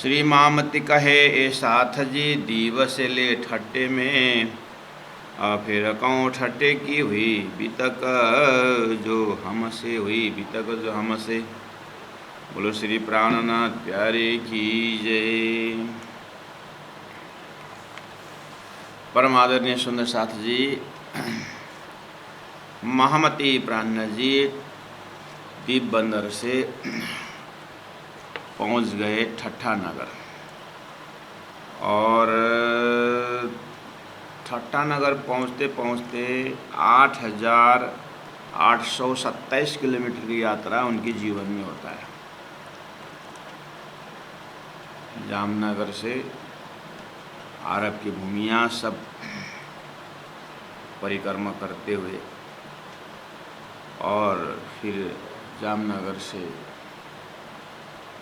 श्री मामति कहे ए साथ जी दिवस ले ठट्टे में, आ फिर कौं ठट्टे की हुई बितक जो हमसे हुई, बितक जो हमसे। बोलो श्री प्राणनाथ प्यारे की जय। परम आदरणीय सुंदर साथ जी, महामती प्राणनाथ जी दीप बंदर से पहुंच गए ठट्ठा नगर। और ठट्ठा नगर पहुंचते पहुंचते 8,827 किलोमीटर की यात्रा उनके जीवन में होता है। जामनगर से अरब की भूमियाँ सब परिक्रमा करते हुए और फिर जामनगर से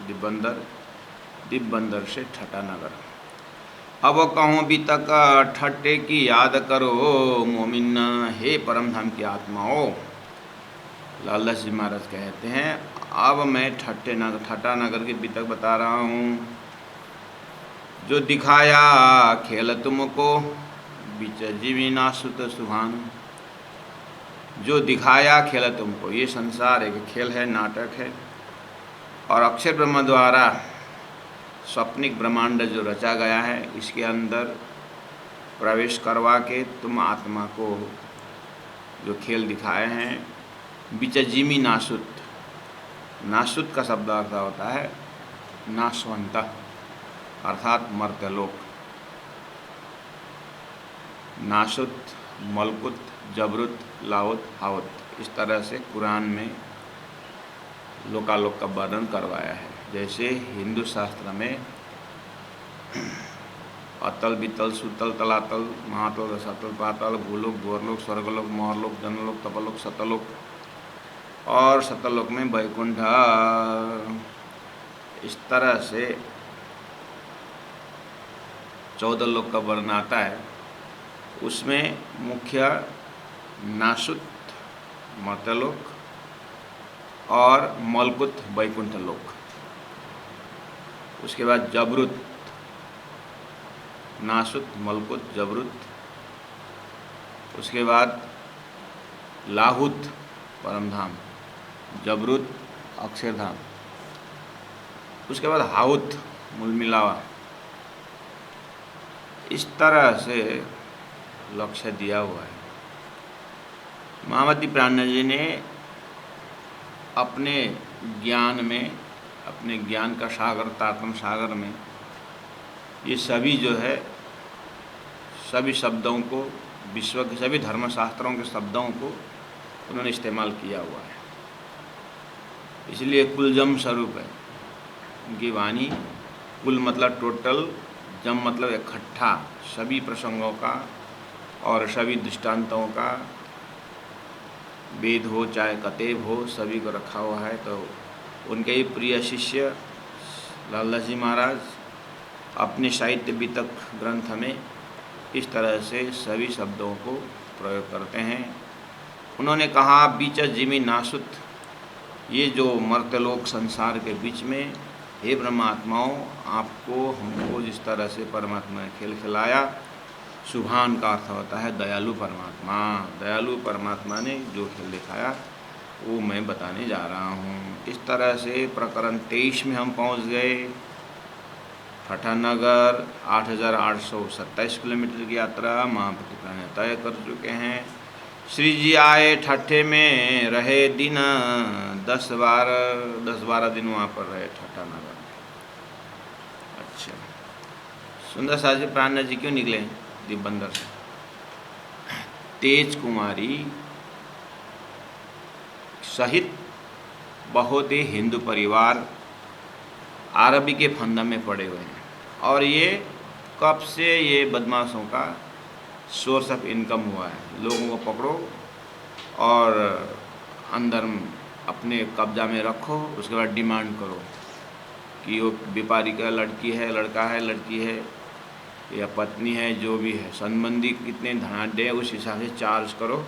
दीप बंदर से ठट्ठा नगर। अब कहूँ बीतक ठट्टे की याद करो मोमिन, हे परमधाम की आत्माओं। लालदास जी महाराज कहते हैं अब मैं ठट्ठा नगर की बीतक बता रहा हूँ। जो दिखाया खेल तुमको बीच जीवी नासुत सुभान। जो दिखाया खेल तुमको, ये संसार एक खेल है, नाटक है, और अक्षर ब्रह्म द्वारा स्वप्निक ब्रह्मांड जो रचा गया है, इसके अंदर प्रवेश करवा के तुम आत्मा को जो खेल दिखाए हैं, बिचजिमी नासुत। नासुत का शब्द अर्थ होता है नाशवंत, अर्थात मर्त्यलोक। नासुत, मलकुत, जबरुत, लाहुत, हाउत, इस तरह से कुरान में लोकालोक का वर्णन करवाया है। जैसे हिंदू शास्त्र में अतल, बितल, सुतल, तलातल, महातल, रसातल, पाताल, भूलोक, भोरलोक, स्वर्गलोक, मोहरलोक, जनलोक, तपलोक, सतलोक, और सतलोक में वैकुंठ, इस तरह से 14 लोक का वर्णन आता है। उसमें मुख्य नासुत मर्त्यलोक और मलकुत वैकुंठ लोक, उसके बाद जबरुत, नासुत, मलकुत, जबरुत, उसके बाद लाहुत परमधाम, जबरुत अक्षरधाम, उसके बाद हाउत मूलमिलावा। इस तरह से लक्ष्य दिया हुआ है। महामती प्राणनाथ जी ने अपने ज्ञान में, अपने ज्ञान का सागर, तात्म सागर में, ये सभी जो है सभी शब्दों को, विश्व के सभी धर्मशास्त्रों के शब्दों को उन्होंने इस्तेमाल किया हुआ है। इसलिए कुलजम स्वरूप है उनकी वाणी। कुल मतलब टोटल, जम मतलब इकट्ठा, सभी प्रसंगों का और सभी दृष्टांतों का, वेद हो चाहे कतेब हो, सभी को रखा हुआ है। तो उनके ही प्रिय शिष्य लालदास जी महाराज अपने साहित्य बीतक ग्रंथ में इस तरह से सभी शब्दों को प्रयोग करते हैं। उन्होंने कहा बीच जिमी नासुत, ये जो मर्त्यलोक संसार के बीच में, हे ब्रह्मात्माओं, आपको हमको जिस तरह से परमात्मा ने खेल खिलाया, सुभान का अर्थ होता है दयालु परमात्मा। दयालु परमात्मा ने जो खेल दिखाया वो मैं बताने जा रहा हूँ। इस तरह से प्रकरण 23 में हम पहुँच गए। ठट्ठा नगर 8,827 किलोमीटर की यात्रा महामती प्राणनाथ तय कर चुके हैं। श्री जी आए ठट्ठे में, रहे दिन 10-12 दिन वहाँ पर रहे ठट्ठा नगर। अच्छा, सुंदर साथ जी प्राणनाथ जी क्यों निकले दीप बंदर से? तेज कुमारी सहित बहुत ही हिंदू परिवार अरबी के फंदा में पड़े हुए हैं, और ये कब से ये बदमाशों का सोर्स ऑफ इनकम हुआ है। लोगों को पकड़ो और अंदर अपने कब्जा में रखो, उसके बाद डिमांड करो कि वो व्यापारी का लड़की है, लड़का है, लड़की है या पत्नी है, जो भी है, संबंधी कितने धनाढ्य, उस हिसाब से चार्ज करो।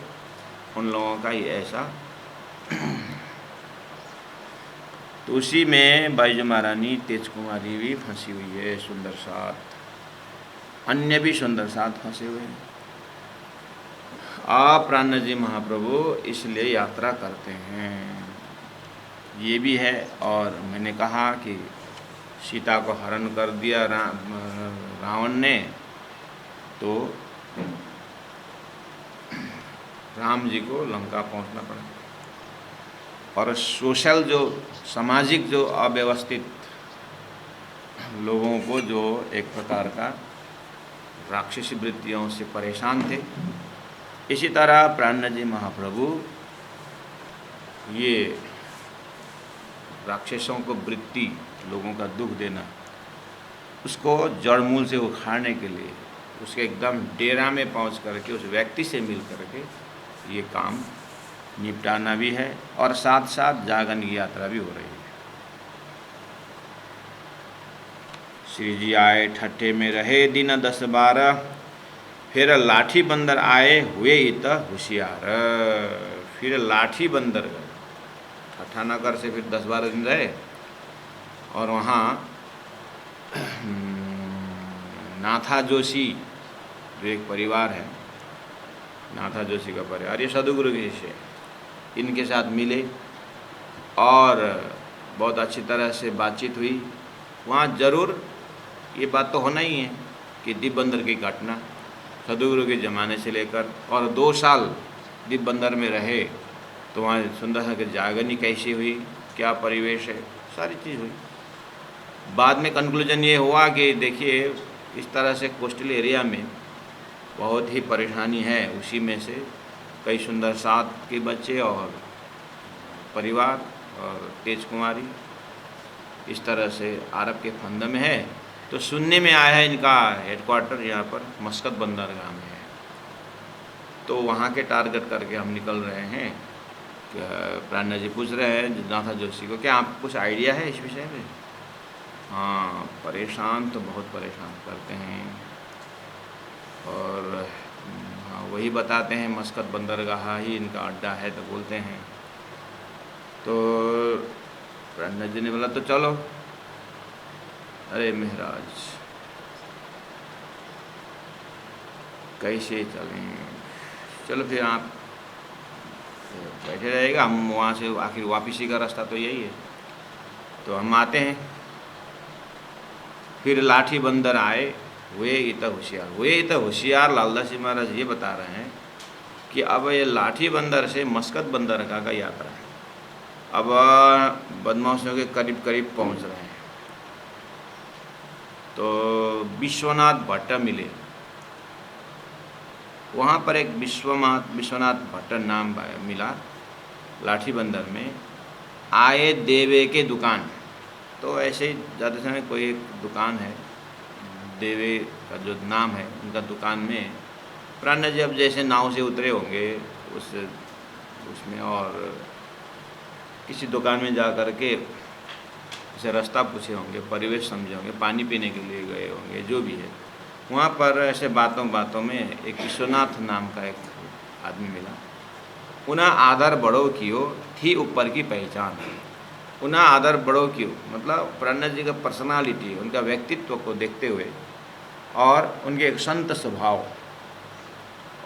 उन लोगों का ही ऐसा तो उसी में बाईजू महारानी तेज कुमारी भी फंसी हुई है, सुंदर साथ, अन्य भी सुंदर साथ फंसे हुए हैं। आप प्राणनाथ जी महाप्रभु इसलिए यात्रा करते हैं, ये भी है। और मैंने कहा कि सीता को हरण कर दिया रावण ने, तो राम जी को लंका पहुंचना पड़ा। और सोशल जो सामाजिक जो अव्यवस्थित लोगों को जो एक प्रकार का राक्षसी वृत्तियों से परेशान थे, इसी तरह प्राणनाथ जी महाप्रभु ये राक्षसों को वृत्ति, लोगों का दुख देना, उसको जड़ मूल से उखाड़ने के लिए उसके एकदम डेरा में पहुंच करके उस व्यक्ति से मिल करके ये काम निपटाना भी है, और साथ साथ जागरण की यात्रा भी हो रही है। श्री जी आए ठट्ठे में रहे दिन 10-12, फिर लाठी बंदर आए हुए इत होशियार। फिर लाठी बंदर गए, ठट्ठानगर से फिर 10-12 दिन रहे, और वहाँ नाथा जोशी जो एक परिवार है, नाथा जोशी का परिवार, ये सदगुरु के शिष्य, इनके साथ मिले और बहुत अच्छी तरह से बातचीत हुई। वहाँ ज़रूर ये बात तो होना ही है कि दीप बंदर की घटना सदगुरु के ज़माने से लेकर, और 2 साल दीप बंदर में रहे, तो वहाँ सुंदर सा कि जागरणी कैसी हुई, क्या परिवेश है, सारी चीज़ हुई। बाद में कंक्लूजन ये हुआ कि देखिए इस तरह से कोस्टल एरिया में बहुत ही परेशानी है, उसी में से कई सुंदर साथ के बच्चे और परिवार और तेज कुमारी इस तरह से अरब के फंद में है। तो सुनने में आया है इनका हेडक्वार्टर यहाँ पर मस्कत बंदरगाह में है, तो वहाँ के टारगेट करके हम निकल रहे हैं। प्राणनाथ जी पूछ रहे हैं नाथा जोशी को, क्या आपको कुछ आइडिया है इस विषय में? हाँ, परेशान तो बहुत परेशान करते हैं, और हाँ वही बताते हैं मस्कत बंदरगाह ही इनका अड्डा है, तो बोलते हैं। तो प्राणनाथ जी ने बोला तो चलो। अरे महाराज कैसे चलें, चलो फिर आप बैठे रहेगा, हम वहाँ से आखिर वापसी का रास्ता तो यही है, तो हम आते हैं। फिर लाठी बंदर आए हुए इत होशियार। हुए इत होशियार लालदास जी महाराज ये बता रहे हैं कि अब ये लाठी बंदर से मस्कत बंदरगाह का यात्रा है, अब बदमाशों के करीब करीब पहुंच रहे हैं। तो विश्वनाथ भट्ट मिले, वहाँ पर एक विश्वनाथ भट्ट नाम मिला लाठी बंदर में। आए देवे के दुकान, तो ऐसे ही जाते समय कोई एक दुकान है, देवे का जो नाम है उनका दुकान में प्राणनाथ जी अब जैसे नाव से उतरे होंगे उसमें, और किसी दुकान में जा कर के उसे रास्ता पूछे होंगे, परिवेश समझे होंगे, पानी पीने के लिए गए होंगे, जो भी है। वहाँ पर ऐसे बातों में एक विश्वनाथ नाम का एक आदमी मिला। उन्हें आदर बड़ो कियो थी ऊपर की पहचान। उन्हें आदर बड़ो कियो मतलब प्राणनाथ जी का पर्सनालिटी, उनका व्यक्तित्व को देखते हुए और उनके एक संत स्वभाव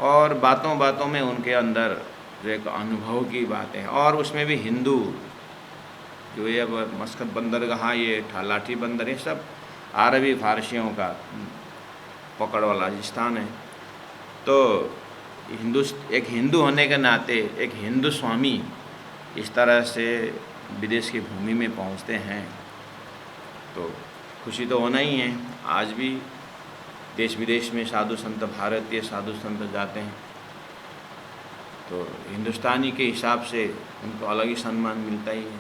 और बातों में उनके अंदर जो एक अनुभव की बातें हैं, और उसमें भी हिंदू जो ये मस्कत बंदरगाह, ये लाठी बंदर, ये सब अरबी फारसियों का पकड़ वाला स्थान है। तो एक हिंदू होने के नाते एक हिंदू स्वामी इस तरह से विदेश की भूमि में पहुंचते हैं तो खुशी तो होना ही है। आज भी देश विदेश में साधु संत, भारतीय साधु संत जाते हैं तो हिंदुस्तानी के हिसाब से उनको अलग ही सम्मान मिलता ही है।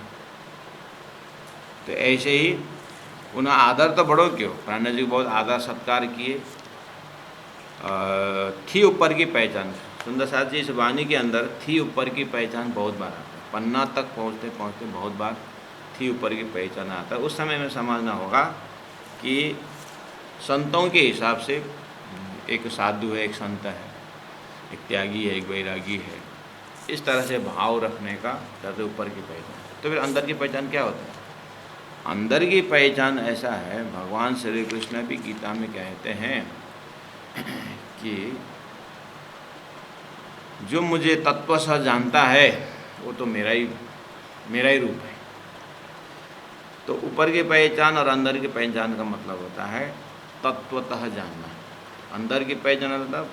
तो ऐसे ही उन्हें आदर तो बढ़ो क्यों, प्राणनाथ जी को बहुत आदर सत्कार किए। थी ऊपर की पहचान, सुंदर साथ जी इस वाणी के अंदर थी ऊपर की पहचान बहुत बार आता है। पन्ना तक पहुँचते पहुँचते बहुत बार थी ऊपर की पहचान आता है। उस समय में समझना होगा कि संतों के हिसाब से एक साधु है, एक संत है, एक त्यागी है, एक वैरागी है, इस तरह से भाव रखने का ज़्यादा ऊपर की पहचान। तो फिर अंदर की पहचान क्या होता है? अंदर की पहचान ऐसा है, भगवान श्री कृष्ण भी गीता में कहते हैं कि जो मुझे तत्वतः जानता है वो तो मेरा ही रूप है। तो ऊपर की पहचान और अंदर की पहचान का मतलब होता है तत्वतः जानना। अंदर की पहचान मतलब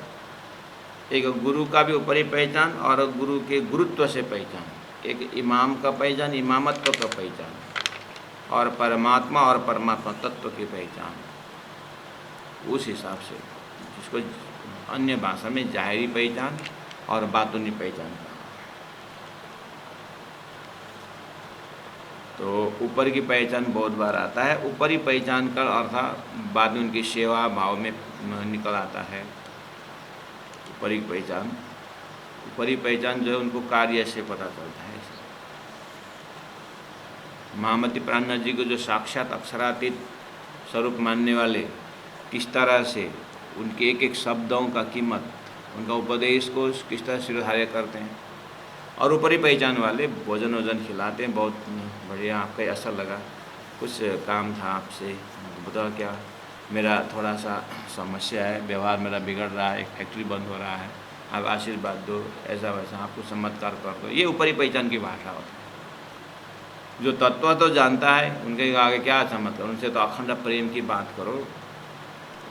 एक गुरु का भी ऊपरी पहचान और गुरु के गुरुत्व से पहचान, एक इमाम का पहचान, इमामत्व का पहचान, और परमात्मा और परमात्मा तत्व की पहचान। उस हिसाब से जिसको अन्य भाषा में जाहिरी पहचान और बातूनी पहचान कहा। तो ऊपर की पहचान बहुत बार आता है। ऊपरी पहचान का अर्थ बाद में उनकी सेवा भाव में निकल आता है। ऊपरी पहचान जो है उनको कार्य से पता चलता है। महामती प्राणनाथ जी को जो साक्षात अक्षरातीत स्वरूप मानने वाले किस तरह से उनके एक एक शब्दों का कीमत, उनका उपदेश को किस तरह सिरधार्य करते हैं। और ऊपरी पहचान वाले भोजन वोजन खिलाते हैं, बहुत बढ़िया, आपका असर लगा, कुछ काम था आपसे, बताओ क्या, मेरा थोड़ा सा समस्या है, व्यवहार मेरा बिगड़ रहा है, एक फैक्ट्री बंद हो रहा है, आप आशीर्वाद दो, ऐसा वैसा आपको चमत्कार कर दो। ये ऊपरी पहचान की भाषा होती है। जो तत्व तो जानता है उनके आगे क्या चमत्कार, उनसे तो अखंड प्रेम की बात करो,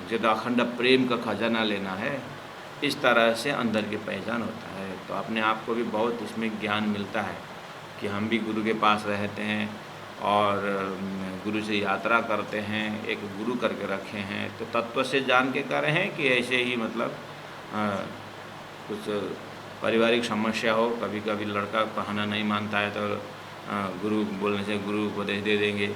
उनसे तो अखंड प्रेम का खजाना लेना है। इस तरह से अंदर की पहचान होता है। तो अपने आप को भी बहुत इसमें ज्ञान मिलता है कि हम भी गुरु के पास रहते हैं और गुरु से यात्रा करते हैं, एक गुरु करके रखे हैं। तो तत्व से जान के कर रहे हैं कि ऐसे ही मतलब कुछ पारिवारिक समस्या हो, कभी कभी लड़का कहना नहीं मानता है तो गुरु बोलने से गुरु उपदेश दे देंगे।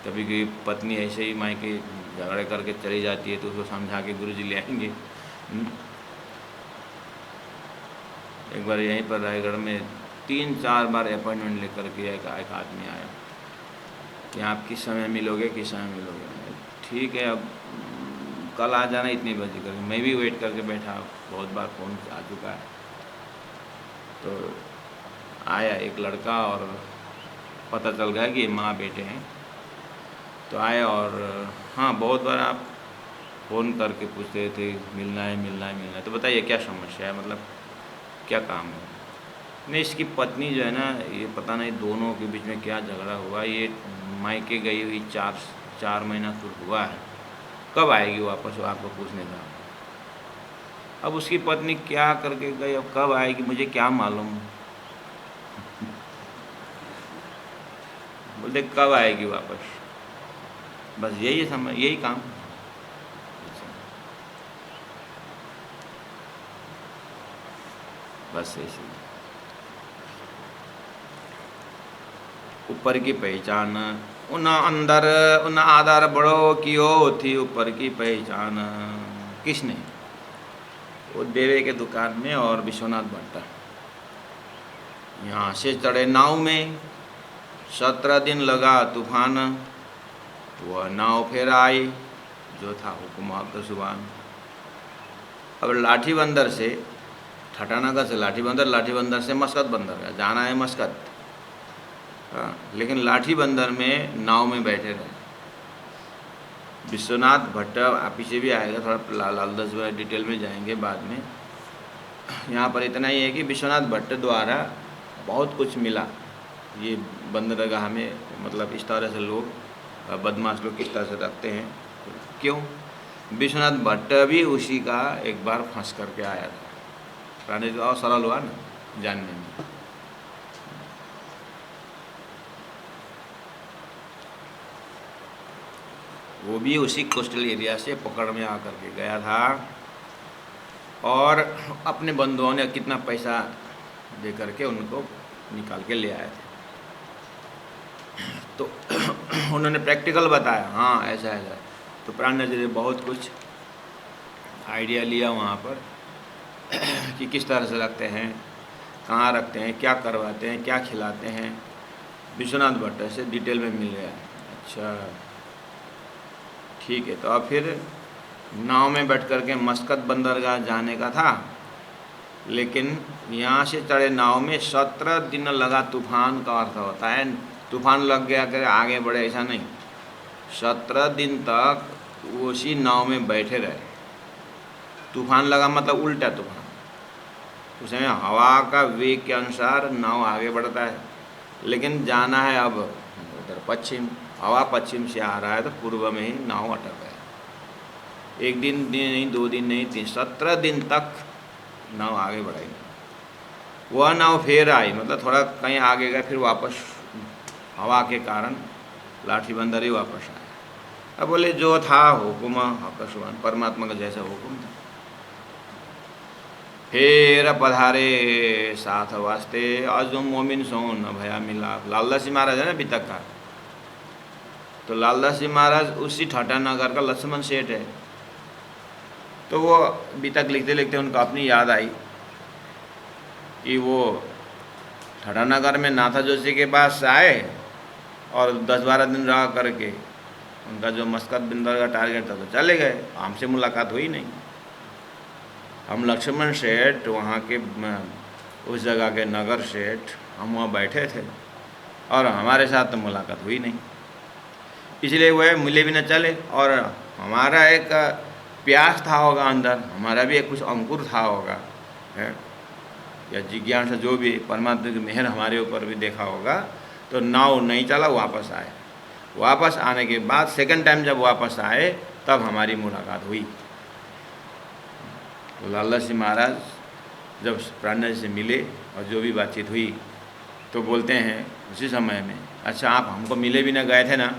कभी कभी पत्नी ऐसे ही मायके झगड़े करके चली जाती है तो उसको समझा के गुरु जी ले आएंगे। एक बार यहीं पर रायगढ़ में 3-4 बार अपॉइंटमेंट लेकर के एक आदमी आया कि आप किस समय मिलोगे, किस समय मिलोगे। ठीक है, अब कल आ जाना इतनी बजे करके। मैं भी वेट करके बैठा, बहुत बार फ़ोन आ चुका है। तो आया एक लड़का और पता चल गया कि माँ बेटे हैं। तो आया और हाँ, बहुत बार आप फ़ोन करके पूछते थे मिलना है। तो बताइए क्या समस्या है, मतलब क्या काम है। नहीं, इसकी पत्नी जो है ना, ये पता नहीं दोनों के बीच में क्या झगड़ा हुआ। ये मायके गई हुई 4 महीना तो हुआ है, कब आएगी वापस, वो आपको पूछने का। अब उसकी पत्नी क्या करके गई, अब कब आएगी मुझे क्या मालूम। बोलते कब आएगी वापस, बस यही समझ, यही काम। बस ऐसे ऊपर की पहचान, उन अंदर उन आधार बड़ो कियो थी ऊपर की पहचान। किसने, वो देवे के दुकान में और विश्वनाथ भट्ट यहाँ से चढ़े नाव में, 17 दिन लगा तूफान, वह नाव फिर आई जो था हुकुम सुबान। अब लाठी बंदर से, ठटानगर से लाठी बंदर से मस्कत बंदर का जाना है मस्कत। हाँ, लेकिन लाठी बंदर में नाव में बैठे रहे। विश्वनाथ भट्ट पीछे भी आएगा, थोड़ा लाल 10 बार डिटेल में जाएंगे बाद में। यहाँ पर इतना ही है कि विश्वनाथ भट्ट द्वारा बहुत कुछ मिला। ये बंदरगाह में मतलब इस तरह से लोग बदमाश लोग किस तरह से रखते हैं, क्यों। विश्वनाथ भट्ट भी उसी का एक बार फंस करके आया था। प्राणी तो और सरल हुआ ना जानने में। वो भी उसी कोस्टल एरिया से पकड़ में आकर के गया था और अपने बंधुओं ने कितना पैसा दे करके उनको निकाल के ले आए थे। तो उन्होंने प्रैक्टिकल बताया, हाँ ऐसा ऐसा। तो प्राणनाथ जी ने बहुत कुछ आइडिया लिया वहाँ पर कि किस तरह से रखते हैं, कहाँ रखते हैं, क्या करवाते हैं, क्या खिलाते हैं। विश्वनाथ भट्ट से डिटेल में मिल गया। अच्छा ठीक है। तो अब फिर नाव में बैठ कर के मस्कत बंदरगाह जाने का था, लेकिन यहाँ से चढ़े नाव में 17 दिन लगा तूफान का अर्थ होता है तूफान लग गया कि आगे बढ़े, ऐसा नहीं। 17 दिन तक उसी नाव में बैठे रहे। तूफान लगा मतलब उल्टा तूफान, उसमें हवा का वेग के अनुसार नाव आगे बढ़ता है, लेकिन जाना है अब उधर पश्चिम, हवा पश्चिम से आ रहा है तो पूर्व में ही नाव अटक गया। एक दिन नहीं, 2 दिन नहीं, 17 दिन तक नाव आगे बढ़ाई। वह नाव फिर आई, मतलब थोड़ा कहीं आगे गए, फिर वापस हवा के कारण लाठी बंदर ही वापस आया। अब बोले जो था हुक्म आकाशवान, परमात्मा का जैसा हुक्म था। फिर पधारे साथ वास्ते आज मोमिन सो न भया मिला। लालदासी महाराज है ना बीतक का, तो लालदासी महाराज उसी ठाटा नगर का लक्ष्मण सेठ है। तो वो बीतक लिखते लिखते उनको अपनी याद आई कि वो ठाटा नगर में नाथा जोशी के पास आए और 10-12 दिन रह करके उनका जो मस्कत बिंदर का टारगेट था तो चले गए, हमसे मुलाकात हुई नहीं। हम लक्ष्मण सेठ वहाँ के उस जगह के नगर सेठ, हम वहाँ बैठे थे और हमारे साथ तो मुलाकात हुई नहीं, इसलिए वह मिले भी न चले। और हमारा एक प्यास था होगा अंदर, हमारा भी एक कुछ अंकुर था होगा है या जिज्ञासा, जो भी परमात्मा की मेहर हमारे ऊपर भी देखा होगा, तो नाव नहीं चला, वापस आए। वापस आने के बाद सेकंड टाइम जब वापस आए तब हमारी मुलाकात हुई। लाला सिंह महाराज जब प्राणनाथ से मिले और जो भी बातचीत हुई तो बोलते हैं उसी समय में, अच्छा आप हमको मिले भी ना गए थे ना,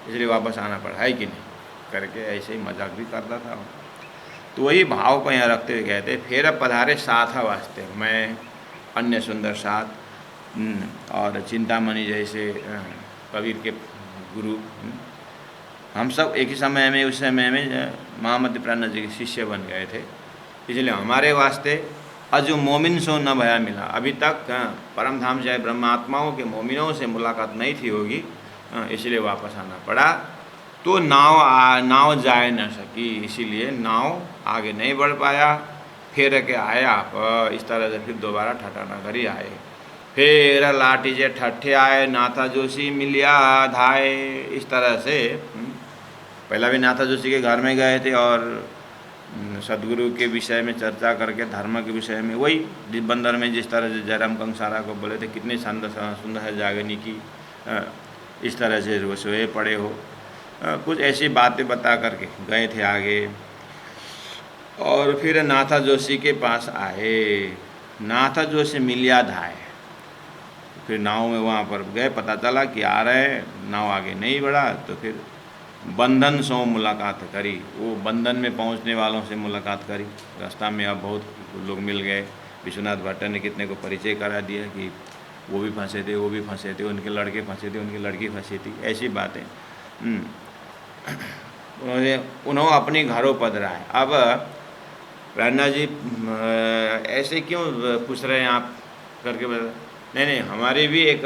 इसलिए वापस आना पड़ा है कि नहीं, करके ऐसे ही मजाक भी करता था। तो वही भाव को यहाँ रखते हुए कहते, फिर अब पधारे साथ वास्ते, मैं अन्य सुंदर साथ और चिंतामणि जैसे कबीर के गुरु, हम सब एक ही समय में उस समय में महामती प्राणनाथ जी के शिष्य बन गए थे। इसलिए हमारे वास्ते अजु मोमिन सो न भया मिला, अभी तक परम धाम जाए ब्रह्मात्माओं के मोमिनों से मुलाकात नहीं थी होगी, इसलिए वापस आना पड़ा। तो नाव जा न सकी, इसीलिए नाव आगे नहीं बढ़ पाया। फिर के आए आप इस तरह से फिर दोबारा ठाटा नगर ही आए। फिर लाठी जे ठट्ठे आए, नाथा जोशी मिलिया धाए, इस तरह से पहला भी नाथा जोशी के घर में गए थे और सदगुरु के विषय में चर्चा करके धर्म के विषय में, वही दिब्बंदर में जिस तरह से जयराम कंसारा को बोले थे कितने सुंदर है जागनी की, इस तरह से वो सोए पड़े हो, कुछ ऐसी बातें बता करके गए थे आगे। और फिर नाथा जोशी के पास आए, नाथा जोशी मिलिया धाए, फिर नाव में वहाँ पर गए, पता चला कि आ रहे हैं, नाव आगे नहीं बढ़ा, तो फिर बंधन से मुलाकात करी। वो बंधन में पहुँचने वालों से मुलाकात करी। रास्ता में अब बहुत लोग मिल गए, विश्वनाथ भट्ट ने कितने को परिचय करा दिया कि वो भी फंसे थे, वो भी फंसे थे, उनके लड़के फंसे थे, उनकी लड़की फंसी थी, ऐसी बातें उन्होंने अपने घरों पधरा है। अब प्राणनाथ जी ऐसे क्यों पूछ रहे हैं आप करके बता, नहीं, हमारे भी एक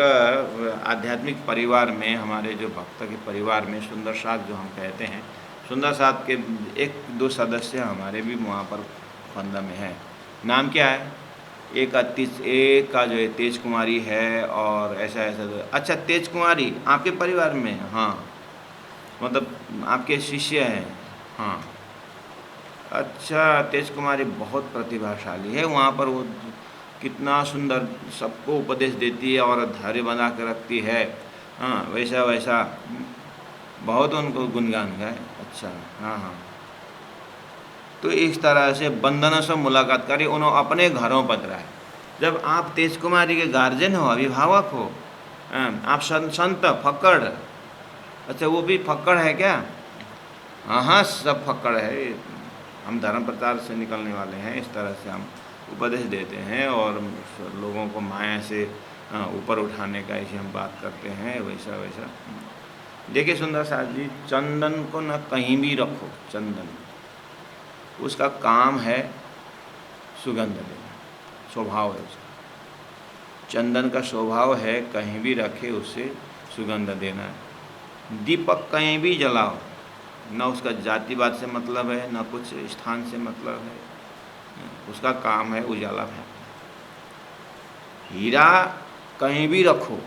आध्यात्मिक परिवार में, हमारे जो भक्त के परिवार में सुंदर साथ जो हम कहते हैं, सुंदर साथ के 1-2 सदस्य हमारे भी वहाँ पर फंदा में है। नाम क्या है? एक का जो है तेज कुमारी है, और ऐसा अच्छा तेज कुमारी आपके परिवार में? हाँ, मतलब आपके शिष्य हैं? हाँ, अच्छा। तेज कुमारी बहुत प्रतिभाशाली है, वहाँ पर वो कितना सुंदर सबको उपदेश देती है और धैर्य बना कर रखती है। हाँ, वैसा बहुत उनको गुणगान गाए। अच्छा, हाँ। तो इस तरह से बंधनों से मुलाकात करी, उन्होंने अपने घरों पधरा है। जब आप तेज कुमारी के गार्जियन हो, अभिभावक हो, आप संत फक्कड़, अच्छा वो भी फक्कड़ है क्या? हाँ, सब फक्कड़ है, हम धर्म प्रचार से निकलने वाले हैं। इस तरह से हम उपदेश देते हैं और लोगों को माया से ऊपर उठाने का ऐसी हम बात करते हैं। वैसा देखिए सुंदर साथ जी, चंदन को न कहीं भी रखो, चंदन उसका काम है सुगंध देना, स्वभाव है उसका। चंदन का स्वभाव है कहीं भी रखे उससे सुगंध देना। दीपक कहीं भी जलाओ, न उसका जातिवाद से मतलब है, न कुछ स्थान से मतलब है, उसका काम है उजाला फैलाना। हीरा कहीं भी रखो,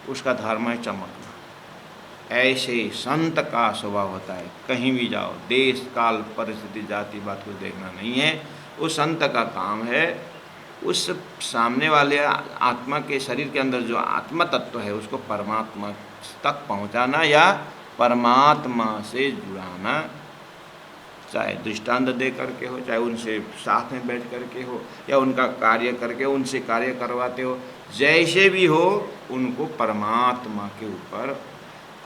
उसका धर्म है चमकना। ऐसे संत का स्वभाव होता है। कहीं भी जाओ, देश काल परिस्थिति जाति बात को देखना नहीं है। उस संत का काम है उस सामने वाले आत्मा के शरीर के अंदर जो आत्मा तत्व है उसको परमात्मा तक पहुंचाना या परमात्मा से जुड़ाना, चाहे दृष्टांत दे करके हो, चाहे उनसे साथ में बैठ करके हो, या उनका कार्य करके उनसे कार्य करवाते हो, जैसे भी हो उनको परमात्मा के ऊपर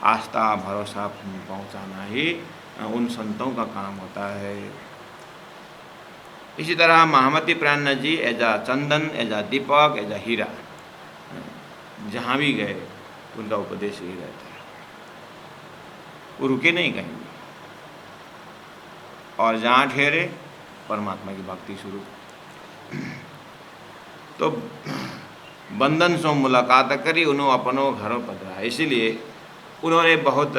आस्था भरोसा पहुंचाना ही उन संतों का काम होता है। इसी तरह महामती प्राणनाथ जी एजा चंदन, एजा दीपक, एजा हीरा, जहाँ भी गए उनका उपदेश ही रहता है। वो रुके नहीं कहीं भी, और जहाँ ठहरे परमात्मा की भक्ति शुरू। तो बंधन सो मुलाकात करी उन्हों अपनों घरों पधरा। इसीलिए उन्होंने बहुत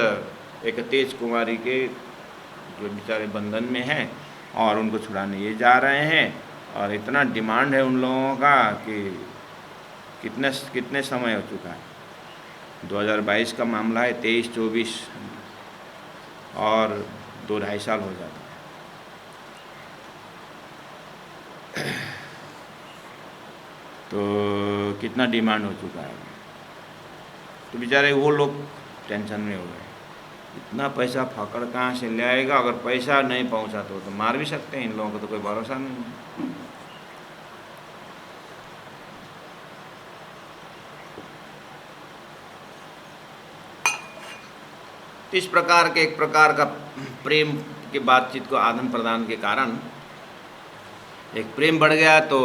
एक तेज कुमारी के जो बेचारे बंधन में हैं और उनको छुड़ाने ये जा रहे हैं, और इतना डिमांड है उन लोगों का कि कितने समय हो चुका है। 2022 का मामला है, 23-24 और 2-2.5 साल हो जाते हैं। तो कितना डिमांड हो चुका है। तो बेचारे वो लोग टेंशन में हो गए, इतना पैसा फकड़ कहाँ से ले आएगा। अगर पैसा नहीं पहुँचा तो मार भी सकते हैं। इन लोगों को तो कोई भरोसा नहीं। इस प्रकार के एक प्रकार का प्रेम के बातचीत को आदान प्रदान के कारण एक प्रेम बढ़ गया। तो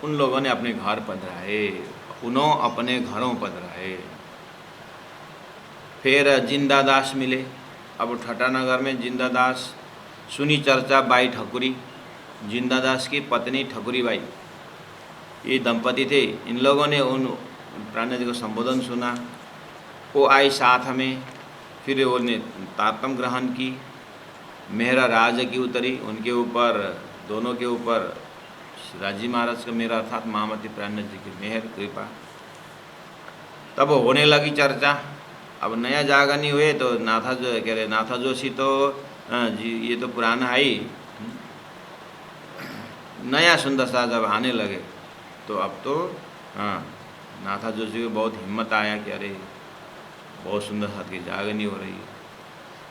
उन लोगों ने अपने घर पधराए, उन्होंने अपने घरों पधराए। फिर जिंदादास मिले। अब ठटानगर में जिंदादास, सुनी चर्चा बाई ठकुरी, जिंदादास की पत्नी ठकुरी बाई, ये दंपति थे। इन लोगों ने उन प्राणनाथ जी को संबोधन सुना। वो आई साथ में, फिर उन्होंने तारतम ग्रहण की, मेहरा राज की उतरी उनके ऊपर, दोनों के ऊपर राजी महाराज का मेहर अर्थात महामती प्राणनाथ जी की मेहर कृपा। तब होने लगी चर्चा। अब नया जागा नहीं हुए तो नाथा जो कह रहे नाथा जोशी तो जी ये तो पुराना है ही, नया सुंदर सा जब आने लगे तो अब तो नाथा जोशी को बहुत हिम्मत आया कि अरे बहुत सुंदर साथ की जागनी हो रही है।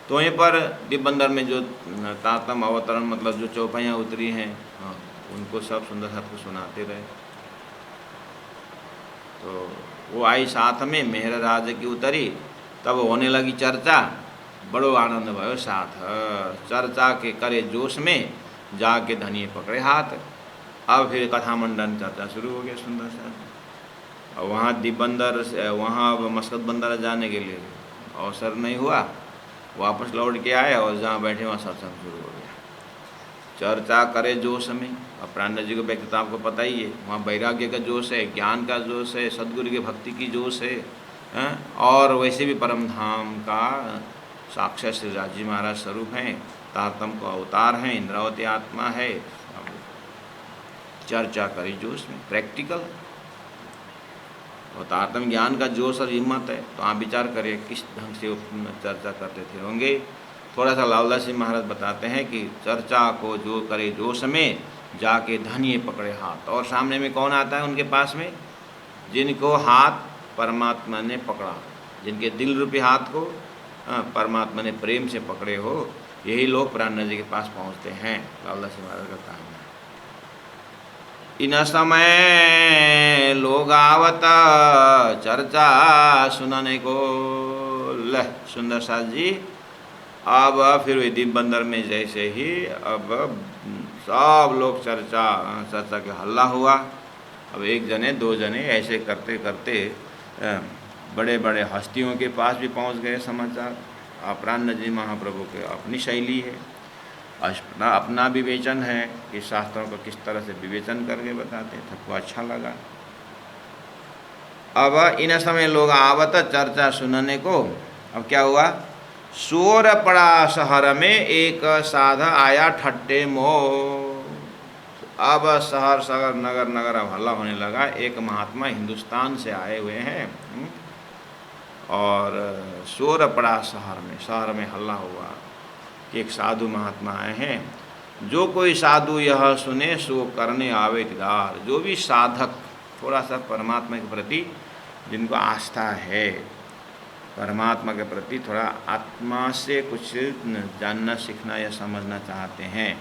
तो वहीं पर दिबंदर में जो तातम अवतरण मतलब जो चौपाइयाँ उतरी हैं, उनको सब सुंदर साथ को सुनाते रहे। तो वो आई साथ में, मेहर राज की उतरी। तब होने लगी चर्चा, बड़ो आनंद भयो साथ। चर्चा के करे जोश में जाके धनिये पकड़े हाथ। अब फिर कथा मंडन चर्चा शुरू हो गया सुंदर सा। और वहाँ दिबंदर, वहाँ मस्कत बंदर जाने के लिए अवसर नहीं हुआ, वापस लौट के आए और जहाँ बैठे वहाँ सत्संग शुरू हो गया। चर्चा करे जोश में। अब प्राणनाथ जी को व्यक्तित्व आपको पता ही है, वहाँ वैराग्य का जोश है, ज्ञान का जोश है, सदगुरु की भक्ति की जोश है। और वैसे भी परम धाम का साक्षात श्री राजी महाराज स्वरूप हैं, तारतम को अवतार हैं, इंद्रावती आत्मा है। अब चर्चा करी जोश में, प्रैक्टिकल और तारतम ज्ञान का जोश और हिम्मत है। तो आप विचार करिए किस ढंग से वो चर्चा करते थे होंगे। थोड़ा सा लालदास जी महाराज बताते हैं कि चर्चा को जो करे जोश में जाके धनिये पकड़े हाथ। और सामने में कौन आता है उनके पास में? जिनको हाथ परमात्मा ने पकड़ा, जिनके दिल रूपी हाथ को परमात्मा ने प्रेम से पकड़े हो, यही लोग प्राणनाथ जी के पास पहुँचते हैं। लालदास जी महाराज का काम है। इन समय लोग आवत चर्चा सुनाने को। लह सुंदर साथ जी, अब फिर विधि बंदर में जैसे ही अब सब लोग चर्चा के हल्ला हुआ। अब एक जने दो जने ऐसे करते करते बड़े बड़े हस्तियों के पास भी पहुंच गए समाचार। प्राणनाथ जी महाप्रभु के अपनी शैली है, अपना विवेचन है कि शास्त्रों को किस तरह से विवेचन करके बताते हैं। सबको अच्छा लगा। अब इन समय लोग आवत चर्चा सुनने को। अब क्या हुआ? शोर पड़ा शहर में, एक साध आया ठट्टे मोह। अब शहर नगर अब हल्ला होने लगा। एक महात्मा हिंदुस्तान से आए हुए हैं और शोर पड़ा शहर में हल्ला हुआ कि एक साधु महात्मा आए हैं, जो कोई साधु यह सुने सो करने आवे दीदार। जो भी साधक थोड़ा सा परमात्मा के प्रति जिनको आस्था है, परमात्मा के प्रति थोड़ा आत्मा से कुछ जानना सीखना या समझना चाहते हैं,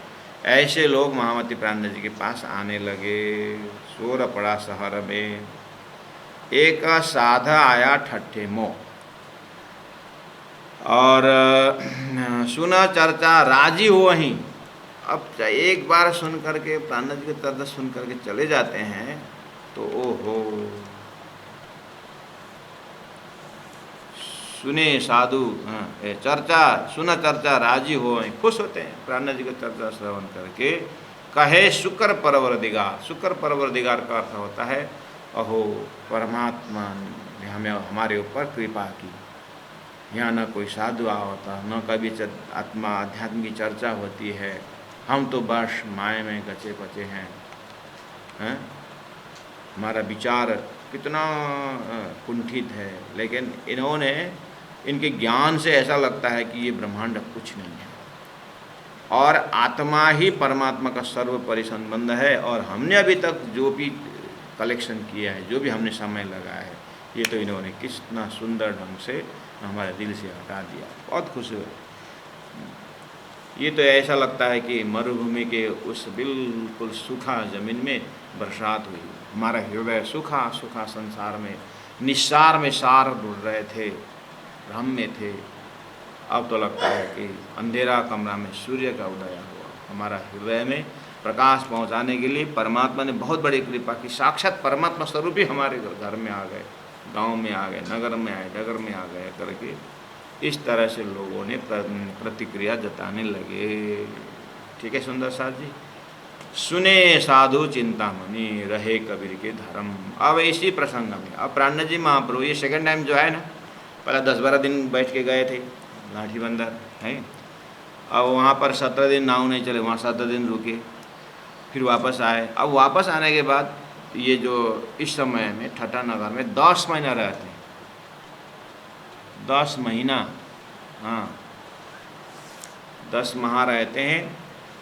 ऐसे लोग महामती प्राणनाथ जी के पास आने लगे। शोर पड़ा शहर में, एक साधा आया ठट्ठे मो, और सुना चर्चा राजी हो वहीं। अब एक बार सुन करके प्राणनाथ जी के तर्ज सुन करके चले जाते हैं तो ओहो, सुने साधु चर्चा, सुना चर्चा राजी हो, खुश होते हैं प्राणनाथ जी का चर्चा श्रवण करके। कहे शुक्र परवरदिगार, शुक्र परवरदिगार का अर्थ होता है अहो परमात्मा ने हमें हमारे ऊपर कृपा की। यहाँ न कोई साधु आ होता, न कभी आत्मा अध्यात्म की चर्चा होती है, हम तो बस माया में गचे पचे हैं। हमारा विचार कितना कुंठित है, लेकिन इन्होंने, इनके ज्ञान से ऐसा लगता है कि ये ब्रह्मांड कुछ नहीं है और आत्मा ही परमात्मा का सर्वोपरि संबंध है। और हमने अभी तक जो भी कलेक्शन किया है, जो भी हमने समय लगाया है, ये तो इन्होंने कितना सुंदर ढंग से हमारे दिल से हटा दिया। बहुत खुश हुए। ये तो ऐसा लगता है कि मरुभूमि के उस बिल्कुल सूखा ज़मीन में बरसात हुई। हमारा हृदय सूखा सूखा संसार में निस्सार में सार ढूंढ रहे थे, भ्रम में थे। अब तो लगता है कि अंधेरा कमरा में सूर्य का उदय हुआ। हमारा हृदय में प्रकाश पहुंचाने के लिए परमात्मा ने बहुत बड़ी कृपा की। साक्षात परमात्मा स्वरूप ही हमारे घर में आ गए, गांव में आ गए, नगर में आए, नगर में आ गए करके इस तरह से लोगों ने प्रतिक्रिया जताने लगे। ठीक है सुंदर साथ जी। सुने साधु चिंतामणि, रहे कबीर के धर्म। अब इसी प्रसंग में अब प्राणनाथ जी महाप्रभु ये सेकंड टाइम जो है ना, पहले 10-12 दिन बैठ के गए थे लाठी बंदर है। अब वहाँ पर 17 दिन नाव नहीं चले, वहाँ 17 दिन रुके, फिर वापस आए। अब वापस आने के बाद ये जो इस समय में ठट्टा नगर में 10 महीना रहते हैं, 10 महीना, हाँ 10 माह रहते हैं।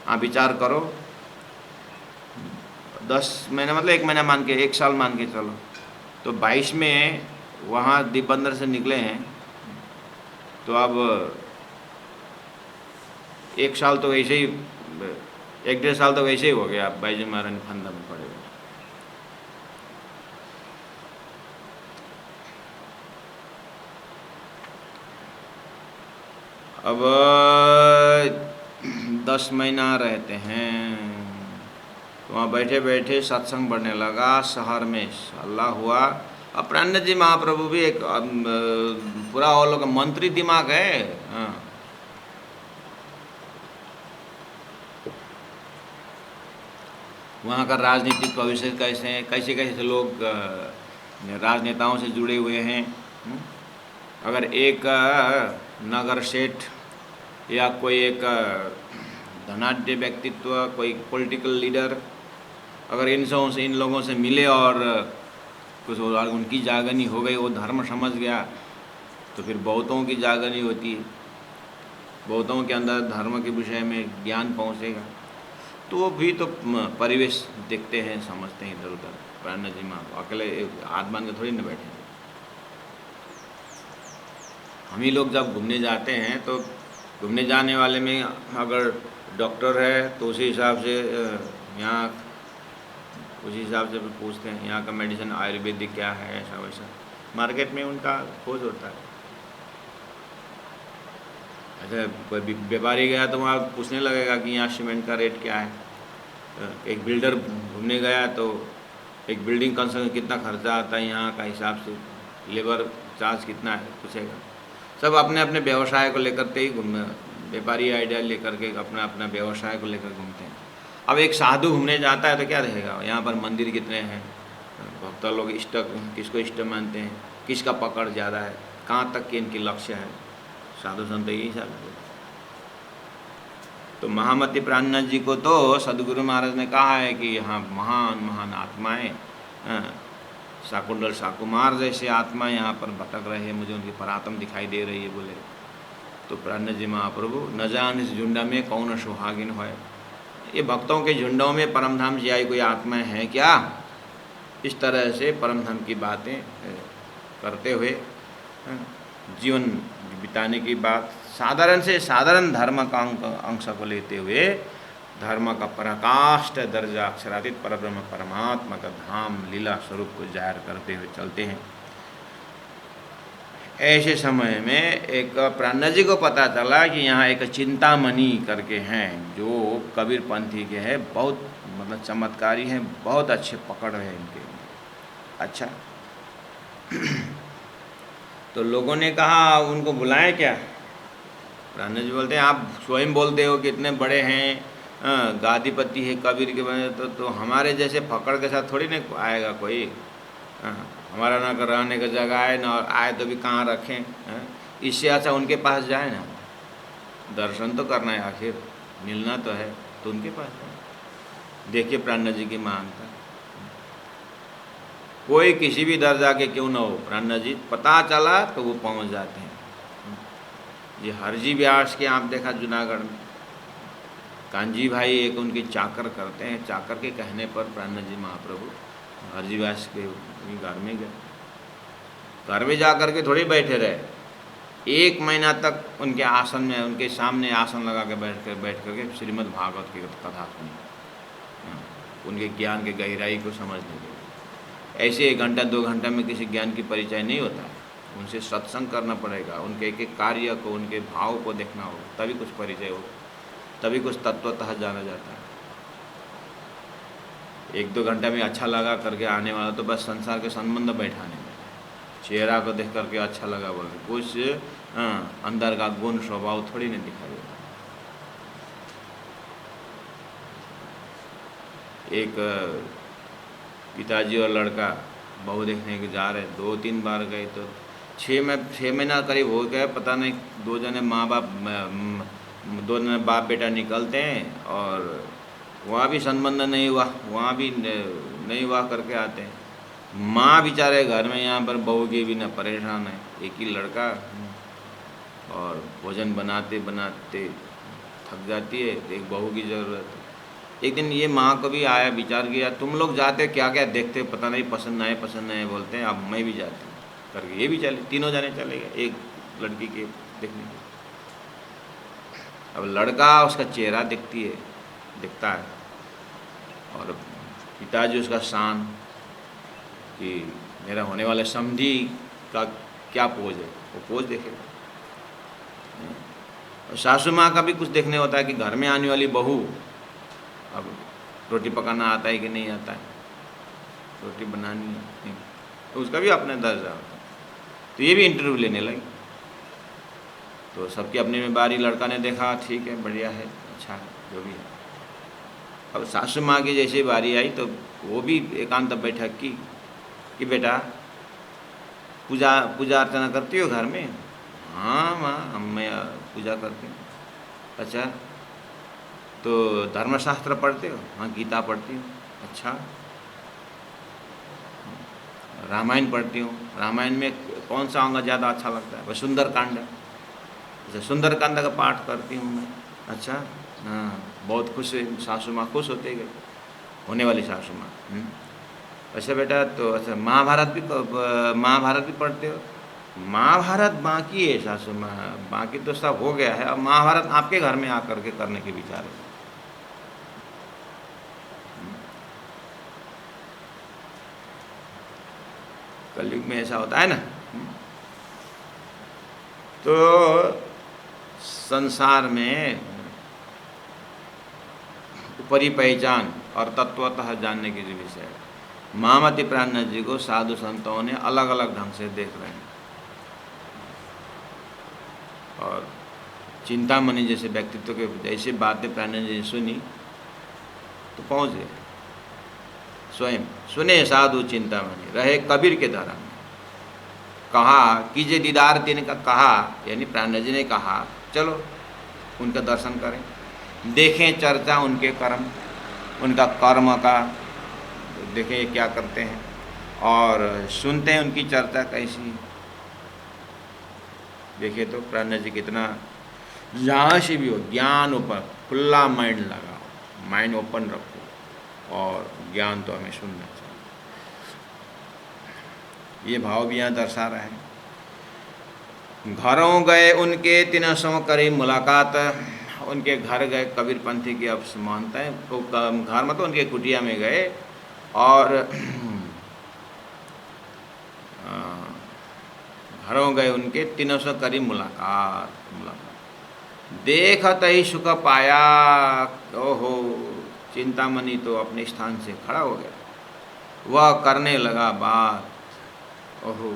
आप विचार करो, 10 महीना मतलब 1 महीना मान के, 1 साल मान के चलो, तो 22 में वहाँ दीप बंदर से निकले हैं, तो अब 1 साल तो वैसे ही, 1-1.5 साल तो वैसे ही हो गया। बाईजी महाराज फंदा में पड़े हुए। अब 10 महीना रहते हैं, तो वहाँ बैठे बैठे सत्संग बढ़ने लगा, शहर में हल्ला हुआ। अब प्राणनाथ जी महाप्रभु भी एक पूरा वो लोग मंत्री दिमाग है। हाँ, वहाँ का राजनीतिक भविष्य कैसे हैं, कैसे कैसे लोग राजनेताओं से जुड़े हुए हैं। अगर एक नगर सेठ या कोई एक धनाढ्य व्यक्तित्व, कोई पॉलिटिकल लीडर अगर इन लोगों से मिले और कुछ उनकी जागनी हो गई, वो धर्म समझ गया, तो फिर बहुतों की जागनी होती है, बहुतों के अंदर धर्म के विषय में ज्ञान पहुँचेगा, तो वो भी तो परिवेश देखते हैं, समझते हैं इधर उधर। प्राणनाथ जी माँ अकेले हाथ बांध के थोड़ी न बैठेंगे। हम ही लोग जब घूमने जाते हैं तो घूमने जाने वाले में अगर डॉक्टर है तो उसी हिसाब से यहाँ उसी हिसाब से पूछते हैं यहाँ का मेडिसिन आयुर्वेदिक क्या है, ऐसा वैसा मार्केट में उनका खोज होता है। अच्छा कोई व्यापारी गया तो वहाँ पूछने लगेगा कि यहाँ सीमेंट का रेट क्या है। एक बिल्डर घूमने गया तो एक बिल्डिंग कंस्ट्रक्शन कितना खर्चा आता है यहाँ का हिसाब से, लेबर चार्ज कितना है पूछेगा। सब अपने अपने व्यवसाय को लेकर के ही घूमने, व्यापारी आइडिया लेकर के अपना अपना व्यवसाय को लेकर घूमते हैं। अब एक साधु घूमने जाता है तो क्या रहेगा, यहाँ पर मंदिर कितने हैं, भक्त लोग इष्ट किसको इष्ट मानते हैं, किसका पकड़ ज़्यादा है, कहाँ तक के इनकी लक्ष्य है। साधु संत यही सब। तो महामती प्राणनाथ जी को तो सदगुरु महाराज ने कहा है कि यहाँ महान महान आत्माएं शाकुंडल शाकुमार जैसे आत्मा यहाँ पर भटक रहे हैं, मुझे उनकी परात्म दिखाई दे रही है बोले। तो प्राण जी महाप्रभु न जान इस झुंडा में कौन सुहागिन हो, ये भक्तों के झुंडों में परमधाम जी आई कोई आत्मा है क्या? इस तरह से परमधाम की बातें करते हुए जीवन बिताने की बात, साधारण से साधारण धर्म का अंश को लेते हुए धर्म का पराकाष्ठ दर्जा अक्षरातीत परब्रह्म परमात्मा का धाम लीला स्वरूप को जाहिर करते हुए चलते हैं। ऐसे समय में एक प्राण जी को पता चला कि यहाँ एक चिंतामणि करके हैं जो कबीर पंथी के हैं, बहुत मतलब चमत्कारी हैं, बहुत अच्छे पकड़ है इनके। अच्छा तो लोगों ने कहा उनको बुलाएं क्या? प्राण जी बोलते हैं आप स्वयं बोलते हो कि इतने बड़े हैं, गादीपति है कबीर के बने, तो हमारे जैसे फकड़ के साथ थोड़ी ना आएगा कोई। हमारा ना रहने का जगह है ना, आए तो भी कहाँ रखें। इससे अच्छा उनके पास जाए ना, दर्शन तो करना है, आखिर मिलना तो है, तो उनके पास जाए। देखिए प्राण जी की महानता, कोई किसी भी दर्जा के क्यों ना हो, प्राण जी पता चला तो वो पहुँच जाते हैं। ये हरजी व्यास के आप देखा जूनागढ़ में, कांजी भाई एक उनके चाकर करते हैं, चाकर के कहने पर प्राण जी महाप्रभु हरजी व्यास के घर में गए। घर में जा कर के थोड़ी बैठे रहे, 1 महीना तक उनके आसन में, उनके सामने आसन लगा के बैठ करके श्रीमद् भागवत की कथा सुनी, उनके ज्ञान के गहराई को समझने के लिए। ऐसे 1 घंटा 2 घंटा में किसी ज्ञान की परिचय नहीं होता है, उनसे सत्संग करना पड़ेगा, उनके एक एक कार्य को, उनके भाव को देखना होगा, तभी कुछ परिचय हो, तभी कुछ तत्वतः जाना जाता है। 1-2 घंटा में अच्छा लगा करके आने वाला तो बस संसार के संबंध बैठाने में, चेहरा को देख करके अच्छा लगा बोल, कुछ अंदर का गुण स्वभाव थोड़ी नहीं दिखाई देता। एक पिताजी और लड़का बहू देखने के जा रहे, 2-3 बार गए, तो 6 महीना करीब हो गया, पता नहीं, 2 जने माँ बाप, 2 जने बाप बेटा निकलते हैं और वहाँ भी संबंध नहीं हुआ, वहाँ भी नहीं हुआ करके आते हैं। माँ बेचारे घर में यहाँ पर बहू की भी ना परेशान है, एक ही लड़का, और भोजन बनाते बनाते थक जाती है, एक बहू की ज़रूरत है। एक दिन ये माँ को भी आया, विचार किया, तुम लोग जाते क्या क्या देखते, पता नहीं, पसंद आए बोलते हैं, अब मैं भी जाती हूँ करके ये भी चले, तीनों जाने चले गए एक लड़की के देखने के। अब लड़का उसका चेहरा दिखता है, और पिताजी उसका शान कि मेरा होने वाले समधी का क्या पोज है, वो पोज देखेगा। और सासू माँ का भी कुछ देखने होता है कि घर में आने वाली बहू, अब रोटी पकाना आता है कि नहीं आता है, रोटी बनानी नहीं, तो उसका भी अपना दर्जा होता है। तो ये भी इंटरव्यू लेने लगी, तो सबकी अपनी में बारी, लड़का ने देखा ठीक है, बढ़िया है, अच्छा है, जो भी है। अब सासू माँ की जैसे बारी आई तो वो भी एकांत बैठक की कि बेटा पूजा अर्चना करती हो घर में? हाँ माँ, मैं पूजा करती हूँ। अच्छा, तो धर्मशास्त्र पढ़ते हो? हाँ, गीता पढ़ती हूँ। अच्छा, रामायण पढ़ती हूँ। रामायण में कौन सा अंग ज़्यादा अच्छा लगता है? वह सुंदरकांड। अच्छा, सुंदरकांड का पाठ करती हूँ मैं। अच्छा, हाँ, बहुत खुश है सासू माँ, खुश होते गए, होने वाली सासू माँ। अच्छा बेटा, तो अच्छा महाभारत भी पढ़ते हो? महाभारत बाकी है सासू माँ, बाकी तो सब हो गया है, अब महाभारत आपके घर में आकर के करने के विचार है। कलयुग में ऐसा होता है ना। तो संसार में ऊपरी पहचान और तत्वतः जानने की जो विषय है, महामती प्राण जी को साधु संतों ने अलग अलग ढंग से देख रहे हैं, और चिंतामणि जैसे व्यक्तित्व के जैसे बातें प्राण जी ने सुनी तो पहुँच गए। स्वयं सुने साधु चिंतामणि, रहे कबीर के धर्म में, कहा कीजिए दीदार देने का, कहा यानी प्राण जी ने कहा चलो उनका दर्शन करें, देखें चर्चा उनके कर्म, उनका कर्म का देखें ये क्या करते हैं, और सुनते हैं उनकी चर्चा कैसी। देखिए तो प्राण जी कितना, जहाँ से भी हो ज्ञान ऊपर खुला माइंड लगाओ, माइंड ओपन रखो और ज्ञान तो हमें सुनना चाहिए। ये भाव भी यहाँ दर्शा रहा है। घरों गए उनके 300 करी मुलाकात, उनके घर गए कबीरपंथी की अब मानते हैं तो घर मतलब उनके कुटिया में गए और घरों गए उनके 300 करी मुलाकात। देखत ही सुख पाया, ओहो चिंतामणि तो अपने स्थान से खड़ा हो गया, वह करने लगा बात। ओहो